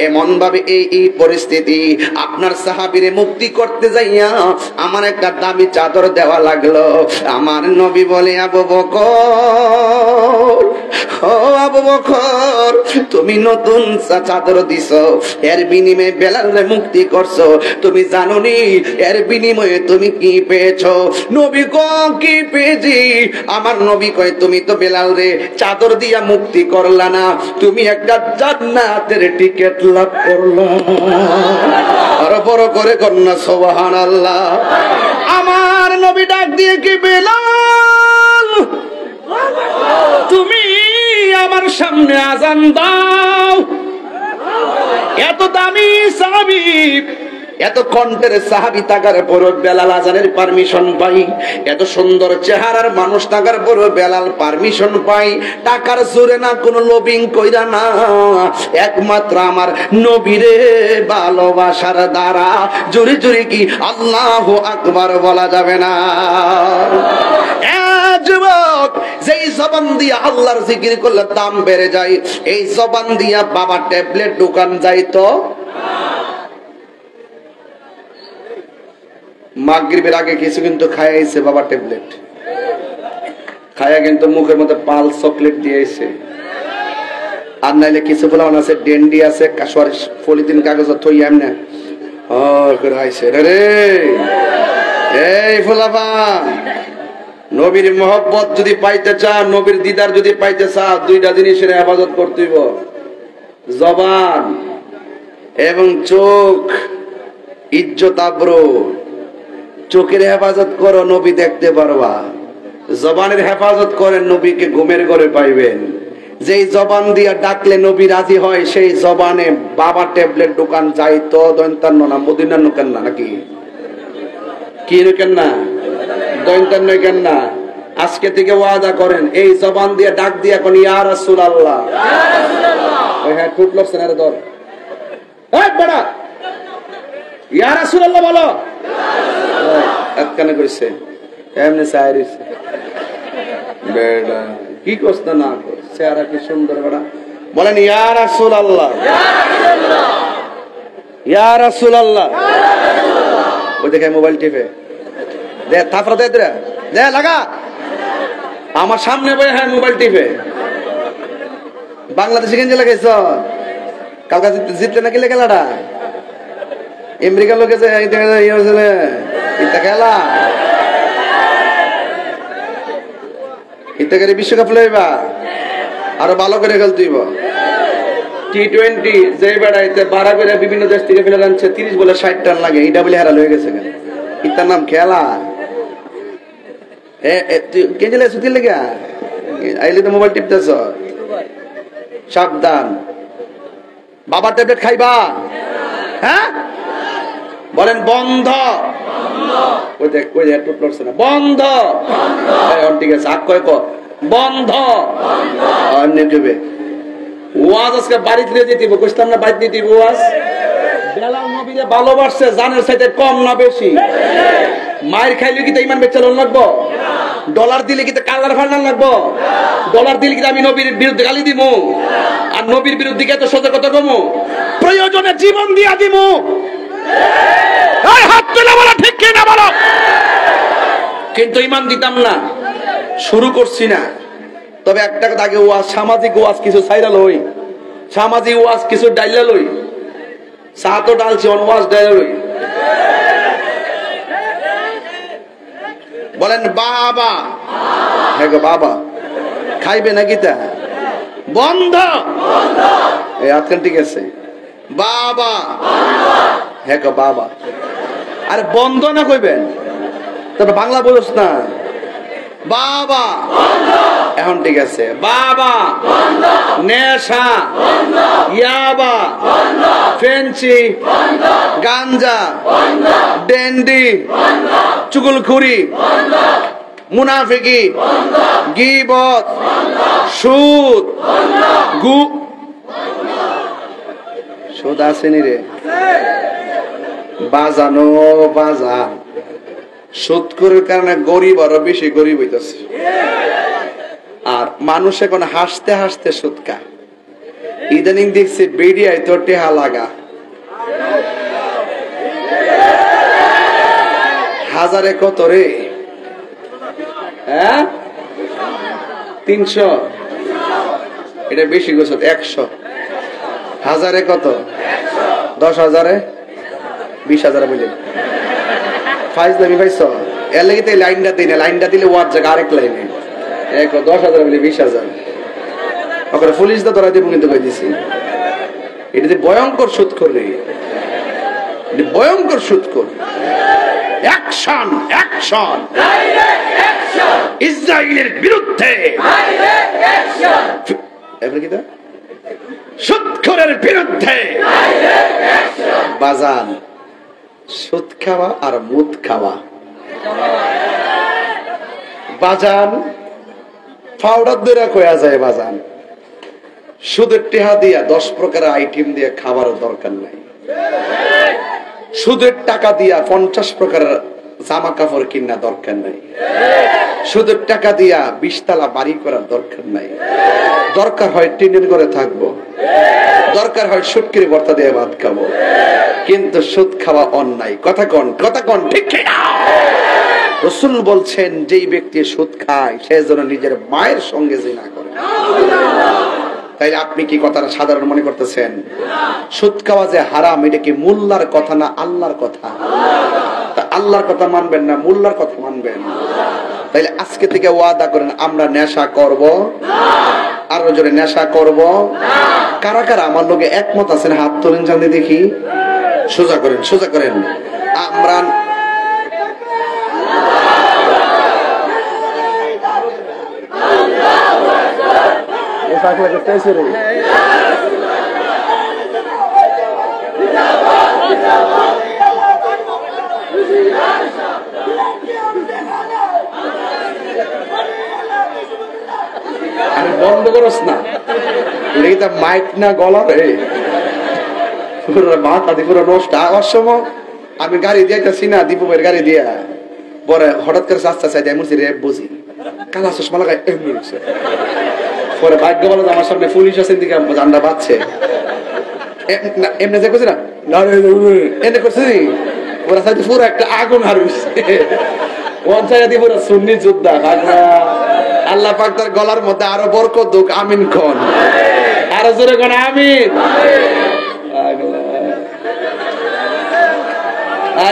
এমন ভাবে এই পরিস্থিতি, আপনার সাহাবীরে মুক্তি করতে যাইয়া আমার একটা দামি চাদর দেওয়া লাগলো। আমার নবী বলে, আবু বকর, ও আবু বকর, তুমি নতুন চাদর দিছো, এর বিনিময়ে বেলালে মুক্তি করছো, তুমি জানো নি এর বিনিময়ে তুমি কি পেয়েছো? নবী কয়, কি পেয়েছি? আমার নবী কয়, তুমি তো বেলাল রে চাদর দিয়া মুক্তি করলা না, তুমি একটা জান্নাতের টিকিট লাভ করলা। আর বড় করে কন্যা সুবহানাল্লাহ। আমার নবী ডাক দিয়ে কি, বেলাল তুমি আমার সামনে আজান দাও। এত দামি সাহাবী, এত কণ্ঠের সাহাবী থাকার পর বেলাল আজানের পারমিশন পাই। এত সুন্দর চেহারার মানুষ থাকার পর বেলাল পারমিশন পাই। টাকার জোরে না, কোনো লবিং কইরা না, একমাত্র আমার নবীরে ভালোবাসার দ্বারা। জোরে জোরে কি আল্লাহু আকবার বলা যাবে না? যুবক, যেই জবান দিয়া আল্লাহর জিকির করলে দাম বেড়ে যায়, এই জবান দিয়া বাবা ট্যাবলেট দোকান যাইতো। মাগরিবের আগে কিছু কিন্তু খাইছে বাবা ট্যাবলেট, খায়া কিন্তু মুখের মধ্যে পাল চকলেট দিয়েছে। আর নাইলে কিছু ফুলান আছে, ডেন্ডি আছে, কাশোয়ার পলিথিন কাগজ থই এমনে রে। এই ফুলাফা, নবীর মহব্বত যদি পাইতে চাও, নবীর দিদার যদি পাইতে চাও, দুইটা জিনিসের হেফাজত করতে হইব, জবান এবং চোখ। ইজ্জত আবরু, চোখের হেফাজত করো, নবী দেখতে পারবা। জবানের হেফাজত করেন, নবীকে ঘুমের ঘরে পাইবেন। যেই জবান দিয়া ডাকলে নবী রাজি হয়, সেই জবানে বাবা ট্যাবলেট দোকান যাইতো। দৈন্তান্ন না, মদিনার নোকেন না, নাকি কি নোকেন না, দৈন্তান্ন কেন না? আজকে থেকে ওয়াদা করেন, এই জবান দিয়ে ডাক দিয়া কোন ইয়া রাসূলুল্লাহ, ওই হ্যাঁ ঠুট লড়ছেন, আরে ধর, এই বড়া ইয়া রাসূলুল্লাহ বলো। একখানে কইছে এমনি সাইরিস বেডা, কি কষ্ট না চেহারা কি সুন্দর বড়া, বলেন ইয়া রাসূলুল্লাহ, ইয়া রাসূলুল্লাহ। ওই দেখে মোবাইল টিপে দে, থাপড়া দে দে লাগা, আমার সামনে বই হ্যাঁ মোবাইল টিপে। বাংলাদেশে গেঞ্জি লাগাইছ, কালকা জিতলে নাকি খেলাটা আমেরিকার লোকে খেলা ইত্যাকারী বিশ্বকাপ লইবা, আরো ভালো করে খেলতেইব। T20 যে বেড়াইতে 12 করে বিভিন্ন দেশ থেকে ফেলে আনছে, 30 বলে 60 রান লাগে, এটা বলে হারা হয়ে গেছে। ইতার নাম খেলা। কেজিলে সুতির লেগে আইলে তো মোবাইল টিপতেছ, সাবধান। বাবার ট্যাবলেট খাইবা, হ্যাঁ বলেন বন্ধ। ওই দেখ ওই টুট লড়ছে না, বন্ধ। ঠিক আছে, আগ কয় বন্ধ। ওয়াজ আজকে বাড়িতে নিয়ে যেতে বুঝতাম না, বাড়িতে নিয়ে দিব ওয়াজ। বেলাল নবীরে ভালোবাসছে, জানের চাইতে কম না বেশি? মায়ের খাইলে কি ইমান বেচালন লাগবো? ডলার দিলে কি কালার ফান্ডার লাগবো? ডলার দিলে কি আমি নবীর বিরুদ্ধে গালি দিব? আর নবীর বিরুদ্ধে এত সোজা কথা কমু? প্রয়োজনে জীবন দিয়া দিব। হাত তুলে বলো ঠিক কিনা বলো। কিন্তু ইমান দিতাম না, শুরু করছি না। তবে একটা কথা, আগে ওয়াজ, সামাজিক ওয়াজ কিছু ছাইরা লই, সামাজিক ওয়াজ কিছু ডাইলা লই। চা তো ডালছি, ওয়াজ ডাইলা লই। বলেন বাবা, হ্যাঁ গো বাবা। খাইবে নাকি তা? বন্ধ। এই আজকাল ঠিক আছে, বাবা, হ্যাঁ গো বাবা। আরে বন্ধ না কইবেন, তবে বাংলা বলছ না, বাবা এখন ঠিক আছে, বাবা নেশা, ইয়াবা, ফেন্সি, গাঞ্জা, ডেন্ডি, চুগলখুরি, মুনাফিকি, গীবত, সুদ, সুদ আসেনি রে বাজানো বাজান। সুদখোরের কারণে গরিব আরো বেশি গরিব হইতেছে, আর মানুষ এখন হাসতে হাসতে সুদ খায়। ইদানিং দেখছি বেডিয়ায় তো টেহা লাগা, হাজারে কত রে? 300, এটা বেশি গেছে। 100, হাজারে কত? 10,000, 20,000 বলে ফাইজলামি পাইছ। এর লাগি তো লাইনটা দিই না, লাইনটা দিলে ওয়ার জায়গা আরেক লাইনে 10,000 বলে 20,000 ওখানে পুলিশ তো ধরা দিব, কিন্তু কই দিছি এটা যে ভয়ঙ্কর সুদখোর রে, ভয়ঙ্কর সুদখোর। অ্যাকশন, অ্যাকশন, ইসরায়েলের বিরুদ্ধে, এবারে কি সুদখোরের বিরুদ্ধে বাজান। সুদ খাওয়া আর মুদ খাওয়া বাজান পাউডার ধরে কয়া যায় বাজান। সুদের টেহা দিয়া 10 প্রকারের আইটেম দিয়ে খাবার দরকার নাই। সুদের টাকা দিয়া 50 প্রকারের জামা কাপড় কিনা দরকার নাই। সুদের টাকা দিয়া 20 তলা বাড়ি করার দরকার নাই। দরকার হয় টিনের ঘরে থাকবো, দরকার হয় শুটকির ভর্তা দিয়ে ভাত খাবো, কিন্তু সুদ খাওয়া অন্যায়। কথা কন, কথা কন, ঠিক কিনা? রাসূল বলছেন যেই ব্যক্তি সুদ খায় সে যেন নিজের মায়ের সঙ্গে জিনা করে। তাইলে আপনি কি কথাটা সাধারণ মনে করতেছেন? সুদ খাওয়া যে হারাম, এটা কি মোল্লার কথা না আল্লাহর কথা? আল্লাহর কথা মানবেন না মোল্লার কথা মানবেন? তাইলে আজকে থেকে ওয়াদা করেন আমরা নেশা করব না। আরো জোরে নেশা করব না। কারা কারা আমার লোকে একমত আছেন? হাত তোলেন জানি দেখি। সোজা করেন, সোজা করেন। আমরা বন্ধ করস না, মাইক না গলা রে, মাথা দিয়ে পুরো নষ্ট। আওয়ার সময় আমি গাড়ি দিয়েছি না, দীপুবের গাড়ি দিয়া, পরে হঠাৎ করে রাস্তা চাই এমন রেপ বুঝি কালা চশমা লাগাই এমনি উঠছে। পরে ভাগ্য বলো আমার সামনে পুলিশ আছে, দিকে জান্ডা বাজছে, এমনি যে করছি না এনে করছি, ওরা সাথে পুরো একটা আগুন হারুছে। ওয়ান সাইড দিয়ে পুরো সুন্নি যোদ্ধা। আল্লাহ পাক তার গলার মধ্যে আরো বরকত দুক। আমিন কোন, আরো জোরে কোন আমিন।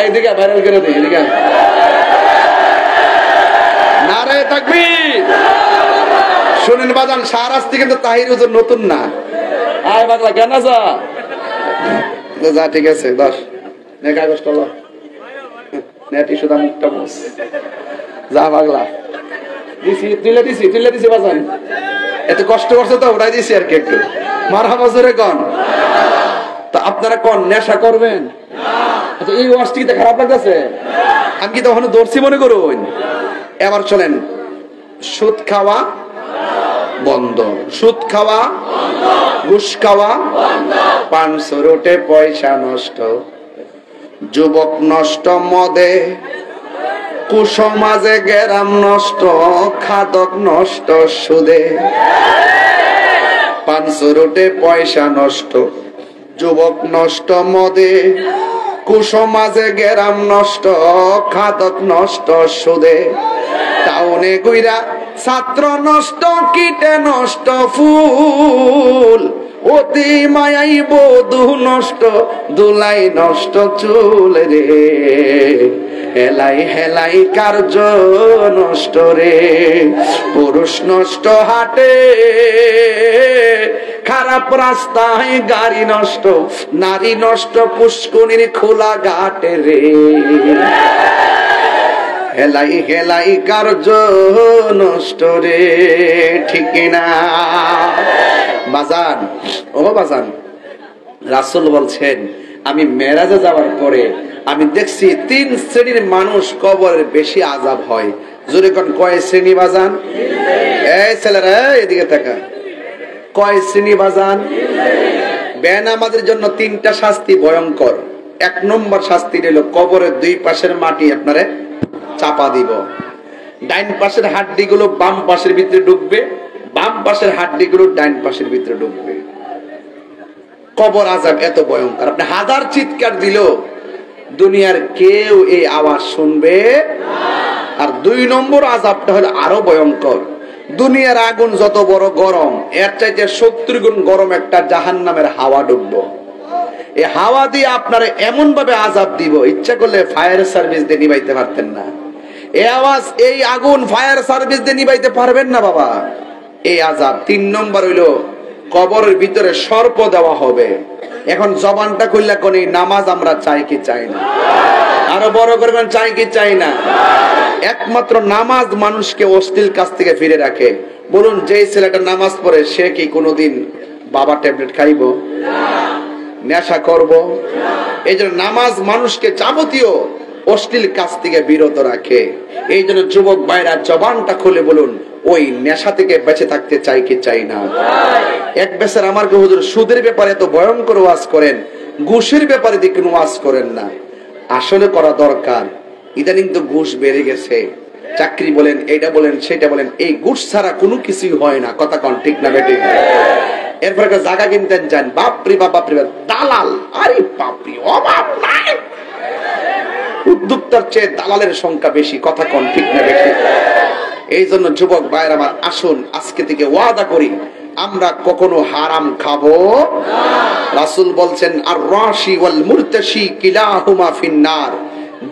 এদিকে ভাইরাল করে দিই, এদিকে নারায়ে তাকবীর। শুনেন বাজান, শাহরাস্তি কিন্তু তাহির হুজুর নতুন না। আয় পাগলা কেন যা যা, ঠিক আছে 10 নে কাগজ কলম নে টিস্যু দা, মুখটা মুছ, যা পাগলা। দিছি তুলে দিছি, তুলে দিছি বাজান। এত কষ্ট করছে তো উড়াই দিছি আর কি একটু। মারহাবা জোরে কোন। তা আপনারা কোন নেশা করবেন? আচ্ছা এই ওয়াজটি কি খারাপ লাগতেছে? আমি কি তখন দর্শি মনে করুন? এবার চলেন, সুদ খাওয়া বন্ধ, সুদ খাওয়া বন্ধ, ঘুষ খাওয়া বন্ধ, পান সুরুটে পয়সা নষ্ট, যুবক নষ্ট মদে, কুসমাজে গেরাম নষ্ট, খাদক নষ্ট সুদে। পান সুরুটে পয়সা নষ্ট, যুবক নষ্ট মদে, কুসমাজে গেরাম নষ্ট, খাদক নষ্ট সুদে। টাউনে গুইরা ছাত্র নষ্ট, কীটে নষ্ট ফুল, অতি মায়াই বধূ নষ্ট, দুলাই নষ্ট চুল রে, হেলাই হেলাই কার্য নষ্ট রে। পুরুষ নষ্ট হাটে, খারাপ রাস্তায় গাড়ি নষ্ট, নারী নষ্ট পুষ্করিণীর খোলা ঘাটে রে। হেলাই হেলাই কার্য নষ্ট রে, ঠিক না বাজান? ও বাজান, রাসূল বলছেন আমি মেরাজে যাওয়ার পরে আমি দেখছি 3 শ্রেণীর মানুষ কবরের বেশি আযাব হয়। জোরে কোন কয় শ্রেণী বাজান? এই ছেলেরা এদিকে তাকা, কয় শ্রেণী বাজান? বেনামাজের জন্য 3টা শাস্তি ভয়ঙ্কর। 1 নম্বর শাস্তি হলো কবরের 2 পাশের মাটি আপনারে চাপা দিব। ডাইন পাশের হাড্ডিগুলো বাম পাশের ভিতরে ঢুকবে, বাম পাশের হাড্ডিগুলো ডাইন পাশের ভিতরে ঢুকবে। কবর আযাব এত ভয়ঙ্কর, আপনি হাজার চিৎকার দিলেও দুনিয়ার কেউ এই আওয়াজ শুনবে না। আর 2 নম্বর আযাবটা হলো আরো ভয়ঙ্কর। দুনিয়ার আগুন যত বড় গরম, এর চাইতে 70 গুণ গরম একটা জাহান্নামের হাওয়া ঢুকবো। এই হাওয়া দিয়ে আপনারা এমন ভাবে আযাব দিব, ইচ্ছা করলে ফায়ার সার্ভিস দিয়ে নিভাইতে পারতেন না। এই আওয়াজ, এই আগুন ফায়ার সার্ভিস দিয়ে নিভাইতে পারবেন না বাবা, এই আযাব। 3 নম্বর হইলো কবরের ভিতরে সর্প দেওয়া হবে। এখন জবানটা খুললা কোন নামাজ আমরা চাই কি চাই না? আরো বড় করবেন, চাই কি চাই না? একমাত্র নামাজ মানুষকে অশ্লীল কাজ থেকে ফিরে রাখে। বলুন, যে ছেলেটা নামাজ পড়ে সে কি কোনোদিন বাবা ট্যাবলেট খাইব, নেশা করব? এই জন্য নামাজ মানুষকে যাবতীয় অশ্লীল কাজ থেকে বিরত রাখে। এই জন্য যুবক ভাইরা জবানটা খুলে বলুন, ওই নেশা থেকে বেঁচে থাকতে চাই কি চাই না? এক বেচার আমার হুজুর সুদের ব্যাপারে এত ভয়ঙ্কর ওয়াজ করেন, ঘুষের ব্যাপারে দিয়ে কোনো ওয়াজ করেন না। আসলে করা দরকার। ইদানিং তো ঘুষ বেড়ে গেছে, চাকরি বলেন, এইটা বলেন, সেটা বলেন, এই ঘুষ ছাড়া কোনো কিছুই হয় না। কথা কন ঠিক না বেঠিক? এরপর একটা জায়গা কিনতেন যান, বাপরি বাপ, বাপরি বাপ, দালাল, আরে বাপরি, অভাব নাই। উদ্যোক্তার চেয়ে দালালের সংখ্যা বেশি। কথা কন ঠিক না বেঠিক? এই জন্য যুবক ভাইয়ের আমার, আসুন আজকে থেকে ওয়াদা করি আমরা কখনো হারাম খাবো না। রাসূল বলছেন, আর রাশি ওয়াল মুরতাশি কিলাহুমা ফিন্নার।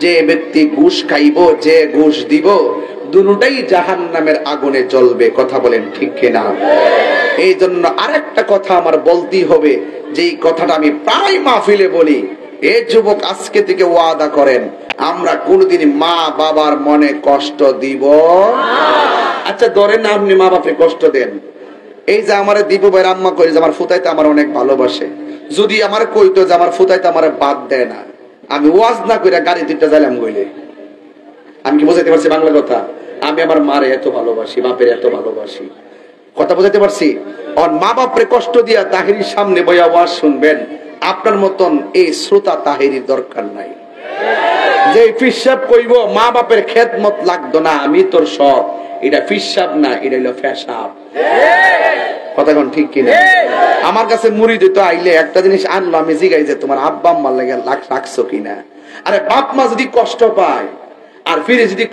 যে ব্যক্তি ঘুষ খাইব, যে ঘুষ দিব, দুটোই জাহান্নামের আগুনে জ্বলবে। কথা বলেন ঠিক কিনা? এই জন্য আরেকটা কথা আমার বলতেই হবে, যেই কথাটা আমি প্রায় মাহফিলে বলি। এই যুবক আজকে থেকে ওয়াদা করেন, আমরা কোনদিন মা বাবার মনে কষ্ট দিব না। আচ্ছা ধরেন না আপনি মা বাপরে কষ্ট দেন। এই যে আমার দীপু ভাইয়ের আম্মা কই যে আমার ফুতাইতে আমার অনেক ভালোবাসে, যদি আমার কইতো যে আমার ফুতাইতে আমার বাদ দেয় না, আমি ওয়াজ না কইরা গাড়ি 2টা যাইলাম কইলে, আমি কি বোঝাইতে পারছি বাংলা কথা? আমি আমার মারে এত ভালোবাসি, বাপের এত ভালোবাসি। কথা বোঝাইতে পারছি? আর মা বাপরে কষ্ট দিয়া তাহিরির সামনে বইয়া ওয়াজ শুনবেন, আপনার মতন এই শ্রোতা তাহিরির দরকার নাই। যে ফিসাব কইব মা বাপের খেদমত লাগতো না, আমি তোর সব, এটা ফিসাব না, এটা হলো ফেসাব। কথা কোন ঠিক কিনা? আমার কাছে মুড়ি দিত আইলে একটা জিনিস আনলো, আমি জিগাই যে তোমার আব্বা আম্মার লাগে রাখছো কিনা। আরে বাপ মা যদি কষ্ট পায় আর ফিরে যদি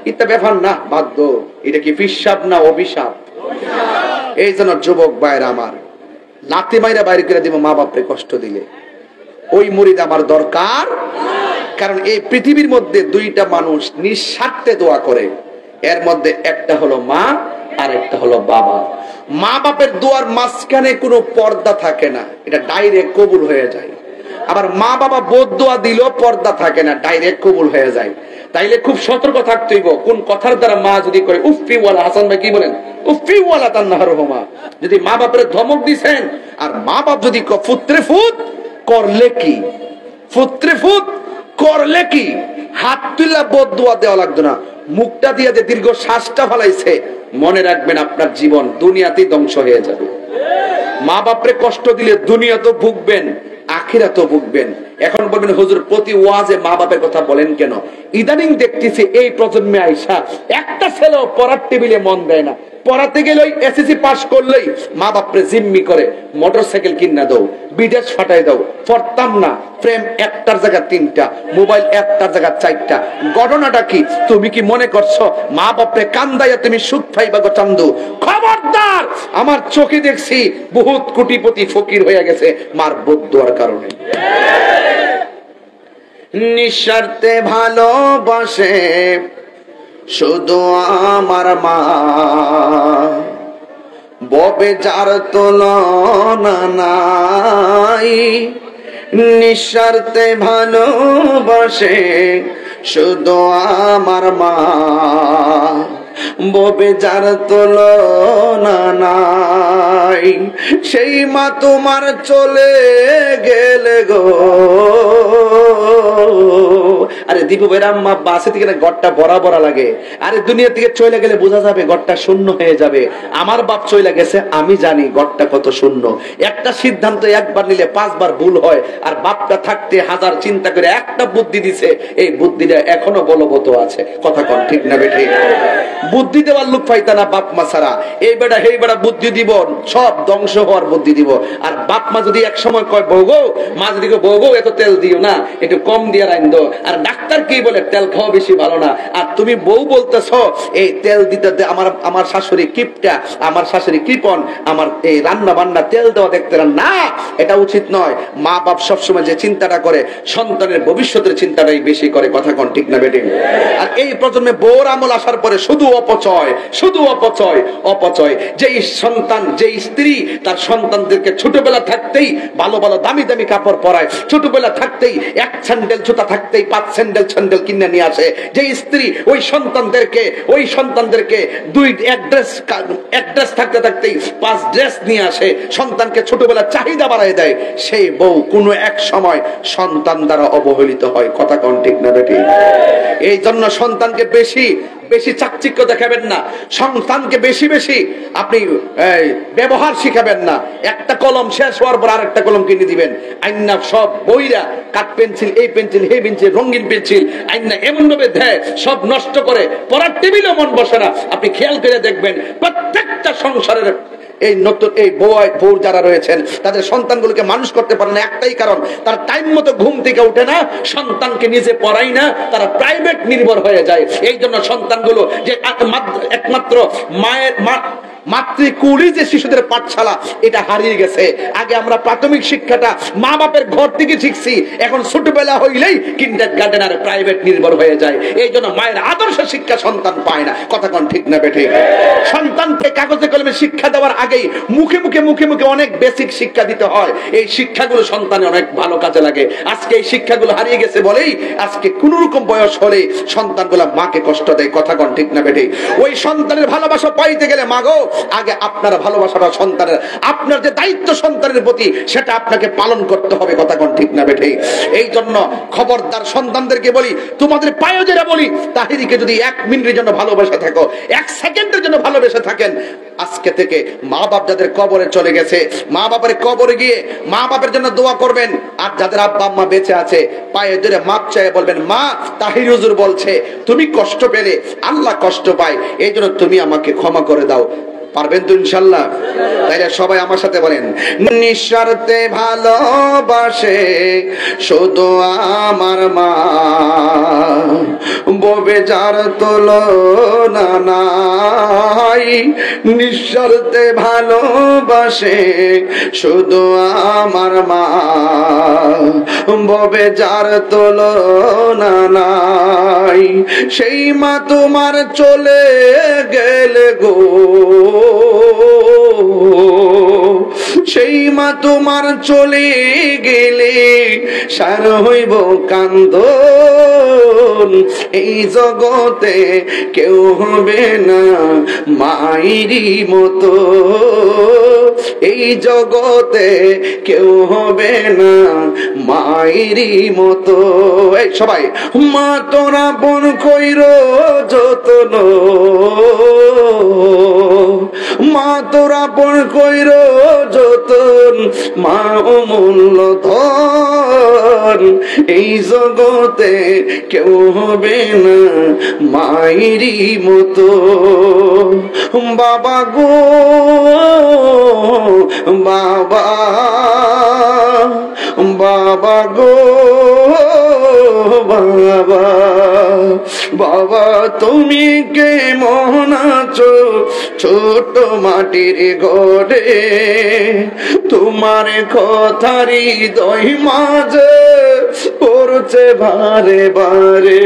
এটা ব্যাপার না, বাধ্য, এটা কি ফিসাব না অভিশাপ? এই জন্য যুবক ভাইরা আমার, লাথি মাইরা বাইরে করে দিব মা বাপরে কষ্ট দিলে, ওই মুরিদ আমার দরকার। কারণ এই পৃথিবীর মধ্যে 2টা মানুষ নিঃস্বার্থে দোয়া করে, এর মধ্যে একটা হলো মা আর একটা হলো বাবা। মা বাপের দোয়ার মাঝখানে কোনো পর্দা থাকে না, এটা ডাইরেক্ট কবুল হয়ে যায়। আবার মা বাবা বদদোয়া দিলেও পর্দা থাকে না, ডাইরেক্ট কবুল হয়ে যায়। তাইলে খুব সতর্ক থাকতে হইব, কোন কথার দ্বারা মা যদি করে উফি ওয়ালা, হাসান ভাই কি বলেন, উফি ওয়ালা তান্নাহরহুমা, যদি মা বাপের ধমক দিছেন আর মা বাপ যদি ফুত্রে ফুত করলে কি, ফুত্রে ফুত করলে কি, হাত তুলা বদদোয়া দেওয়া লাগতো না, মুখটা দিয়ে যে দীর্ঘ শ্বাসটা ফলাইছে, মনে রাখবেন আপনার জীবন দুনিয়াতেই ধ্বংস হয়ে যাবে। মা বাপরে কষ্ট দিলে দুনিয়া তো ভুগবেন, আখিরাতও ভুগবেন। এখন বলবেন হুজুর প্রতি ওয়াজে মা বাপের কথা বলেন কেন? ইদানিং দেখতেছি এই প্রজন্মে আইসা একটা ছেলেও পড়ার টেবিলে মন দেয় না। পড়াতে গেলেই এসএসসি পাস করলেই মা বাপরে জিম্মি করে, মোটরসাইকেল কিনা দাও, বিদেশ ফাটাই দাও, পড়তাম না, প্রেম একটার জায়গা 3টা, মোবাইল একটার জায়গা 4টা। ঘটনাটা কি? তুমি কি মনে করছো মা বাপরে কান্দাইয়া তুমি সুখ পাইবা গো চান্দু? খবরদার, আমার চোখে দেখছি বহুত কোটিপতি ফকির হয়ে গেছে মার বদদোয়ার কারণে। নিঃস্বার্থে ভালোবাসে শুধু আমার মা, ববে যার তুলনা নাই। নিঃস্বার্থে ভালোবাসে শুধু আমার মা, ববে যার তুলনা নাই, সেই মা তোমার চলে গেলে গো। আরে দীপু ভাইরা আম্মা বাসে থেকে ঘরটা বড়া বড়া লাগে। আরে দুনিয়া থেকে চলে গেলে বোঝা যাবে ঘরটা শূন্য হয়ে যাবে। আমার বাপ চলে গেছে, আমি জানি ঘরটা কত শূন্য। একটা সিদ্ধান্ত একবার নিলে 5 বার ভুল হয়, আর বাপটা থাকতে হাজার চিন্তা করে একটা বুদ্ধি দিছে, এই বুদ্ধিটা এখনো বলবৎ আছে। কথা কন ঠিক না বেঠি? বুদ্ধি দেওয়ার লোক পাইতা না বাপ মা ছাড়া। এই বেটা হেই বেটা বুদ্ধি দিব, সব ধ্বংস হওয়ার বুদ্ধি দিব। আর বাপ মা যদি এক সময় কয় বউ গো, মা যদি বউ গো এত তেল দিও না, একটু কম দিয়ে রাইন দো, আর ডাক্তার কি বলে তেল খাওয়া বেশি ভালো না, আর তুমি বউ বলতেছ এই তেল দিতে আমার শাশুড়ি কিপটা, আমার শাশুড়ি কৃপন, আমার এই রান্না বান্না তেল দেওয়া দেখতে না, এটা উচিত নয়। মা বাপ সবসময় যে চিন্তাটা করে সন্তানের ভবিষ্যতের চিন্তাটাই বেশি করে। কথা কন ঠিক না বেটি? আর এই প্রজন্মে বউর আমল আসার পরে শুধু অপচয়, শুধু অপচয়, অপচয়। যেই সন্তান, যেই স্ত্রী তার সন্তানদেরকে ছোটবেলা থাকতেই ভালো ভালো দামি দামি কাপড় পরায়, ছোটবেলা থাকতেই 1 স্যান্ডেল জুতা থাকতেই 5 স্যান্ডেল কিনে নিয়ে আসে, যেই স্ত্রী ওই সন্তানদেরকে 1 ড্রেস থাকতে থাকতেই 5 ড্রেস নিয়ে আসে, সন্তানকে ছোটবেলা চাহিদা বাড়ায় দেয়, সেই বউ কোনো এক সময় সন্তান দ্বারা অবহেলিত হয়। কথা কন ঠিক না বেটি? এই জন্য সন্তানকে বেশি বেশি চাকচিক্য দেখাবেন না, সন্তানকে বেশি বেশি আপনি ব্যবহার শিখাবেন না। একটা কলম শেষ হওয়ার পর আরেকটা কলম কিনে দিবেন, আইনা সব বইরা কাঠ পেন্সিল, এই পেন্সিল, এই পেন্সিল, রঙিন পেন্সিল আইনা এমন ভাবে দেয় সব নষ্ট করে, পড়ার টেবিলও মন বসে না। আপনি খেয়াল করে দেখবেন প্রত্যেকটা সংসারের এই নতুন এই বউ যারা রয়েছেন তাদের সন্তানগুলোকে মানুষ করতে পারে না, একটাই কারণ তারা টাইম মতো ঘুম থেকে উঠে না, সন্তানকে নিজে পড়াই না, তারা প্রাইভেট নির্ভর হয়ে যায়। এই জন্য সন্তানগুলো যে একমাত্র মায়ের মাতৃকুলি যে শিশুদের পাঠশালা, এটা হারিয়ে গেছে। আগে আমরা প্রাথমিক শিক্ষাটা মা বাপের ঘর থেকে শিখছি, এখন ছোটবেলা হইলেই কিন্ডারগার্টেন আর প্রাইভেট নির্ভর হয়ে যায়। এই জন্য মায়ের আদর্শ শিক্ষা সন্তান পায় না। কথা কোন ঠিক না বেঠিক? সন্তানকে কাগজে কলমে শিক্ষা দেওয়ার আগেই মুখে মুখে অনেক বেসিক শিক্ষা দিতে হয়। এই শিক্ষাগুলো সন্তানে অনেক ভালো কাজে লাগে। আজকে এই শিক্ষাগুলো হারিয়ে গেছে বলেই আজকে কোন রকম বয়স হলে সন্তানগুলা মাকে কষ্ট দেয়। কথা কোন ঠিক না বেঠিক? ওই সন্তানের ভালোবাসা পাইতে গেলে মাগো আগে আপনার ভালোবাসাটা সন্তানের, আপনার যে দায়িত্ব সন্তানের প্রতি সেটা আপনাকে পালন করতে হবে। কথা কোন ঠিক না বেঠিক? এই জন্য খবরদার সন্তানদেরকে বলি, তোমাদের পায়ে যারা বলি, তাহিরিকে যদি 1 মিনিটের জন্য ভালোবাসা থাকো, 1 সেকেন্ডের জন্য ভালোবেসে থাকেন, আজকে থেকে মা বাপ যাদের কবরে চলে গেছে, মা বাপের কবরে গিয়ে মা বাপের জন্য দোয়া করবেন। আর যাদের আব্বা আম্মা বেঁচে আছে পায়ে ধরে মাপ চাইয়ে বলবেন, মা তাহির হুজুর বলছে তুমি কষ্ট পেলে আল্লাহ কষ্ট পায়, এই জন্য তুমি আমাকে ক্ষমা করে দাও। পারবেন তো ইনশাল্লাহ? তাইলে সবাই আমার সাথে বলেন, নিঃস্বার্থে ভালোবাসে শুধু আমার মা, ববে যার তুলনা নাই, নিঃস্বার্থে ভালোবাসে শুধু আমার মা, ববে যার তুলনা নাই, সেই মা তোমার চলে গেলে গো, সেই মা তোমার চলে গেলে সার হইব কান্দন, এই জগতে কেউ হবে না মায়েরই মতো, এই জগতে কেউ হবে না মায়েরই মতো। এই সবাই, মা তোরা বোন কইর যতন, মা তোরা বোন কইর যতন, মা অমূল্য ধন, এই জগতে কেউ হবে না মায়েরই মতো। বাবা গো বাবা, বাবা গো বাবা, বাবা তুমি কেমন আছো ছোট মাটির ঘরে, তোমার কথারি হৃদয় মাঝে পড়ছে বারে বারে,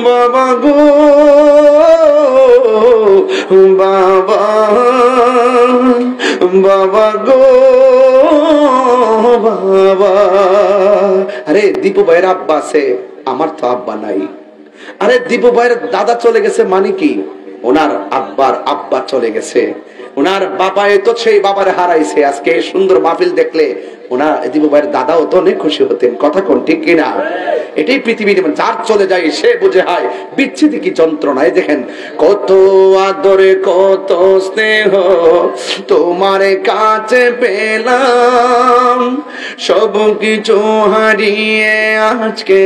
বাবা গো বাবা, বাবা গো বাবা। আরে দীপু ভাইয়ের আব্বা আছে, আমার তো আব্বা নাই। আরে দীপু ভাইয়ের দাদা চলে গেছে মানে কি, ওনার আব্বার আব্বা চলে গেছে, ওনার বাবা তো সেই বাবার হারাইছে। আজকে সুন্দর মাহফিল দেখলে ওনার দীপু ভাইয়ের দাদাও তো অনেক খুশি হতেন, কথা কোন ঠিক কিনা? এটাই পৃথিবীর, যার চলে যায় সে বুঝে হয় বিচ্ছেদ কি যন্ত্রণা। এই দেখেন কত আদরে কত স্নেহ তোমার কাছে পেলাম, সব কিছু হারিয়ে আজকে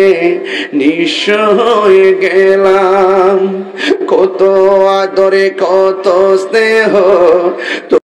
নিঃস্ব হয়ে গেলাম। কত আদরে কত স্নেহ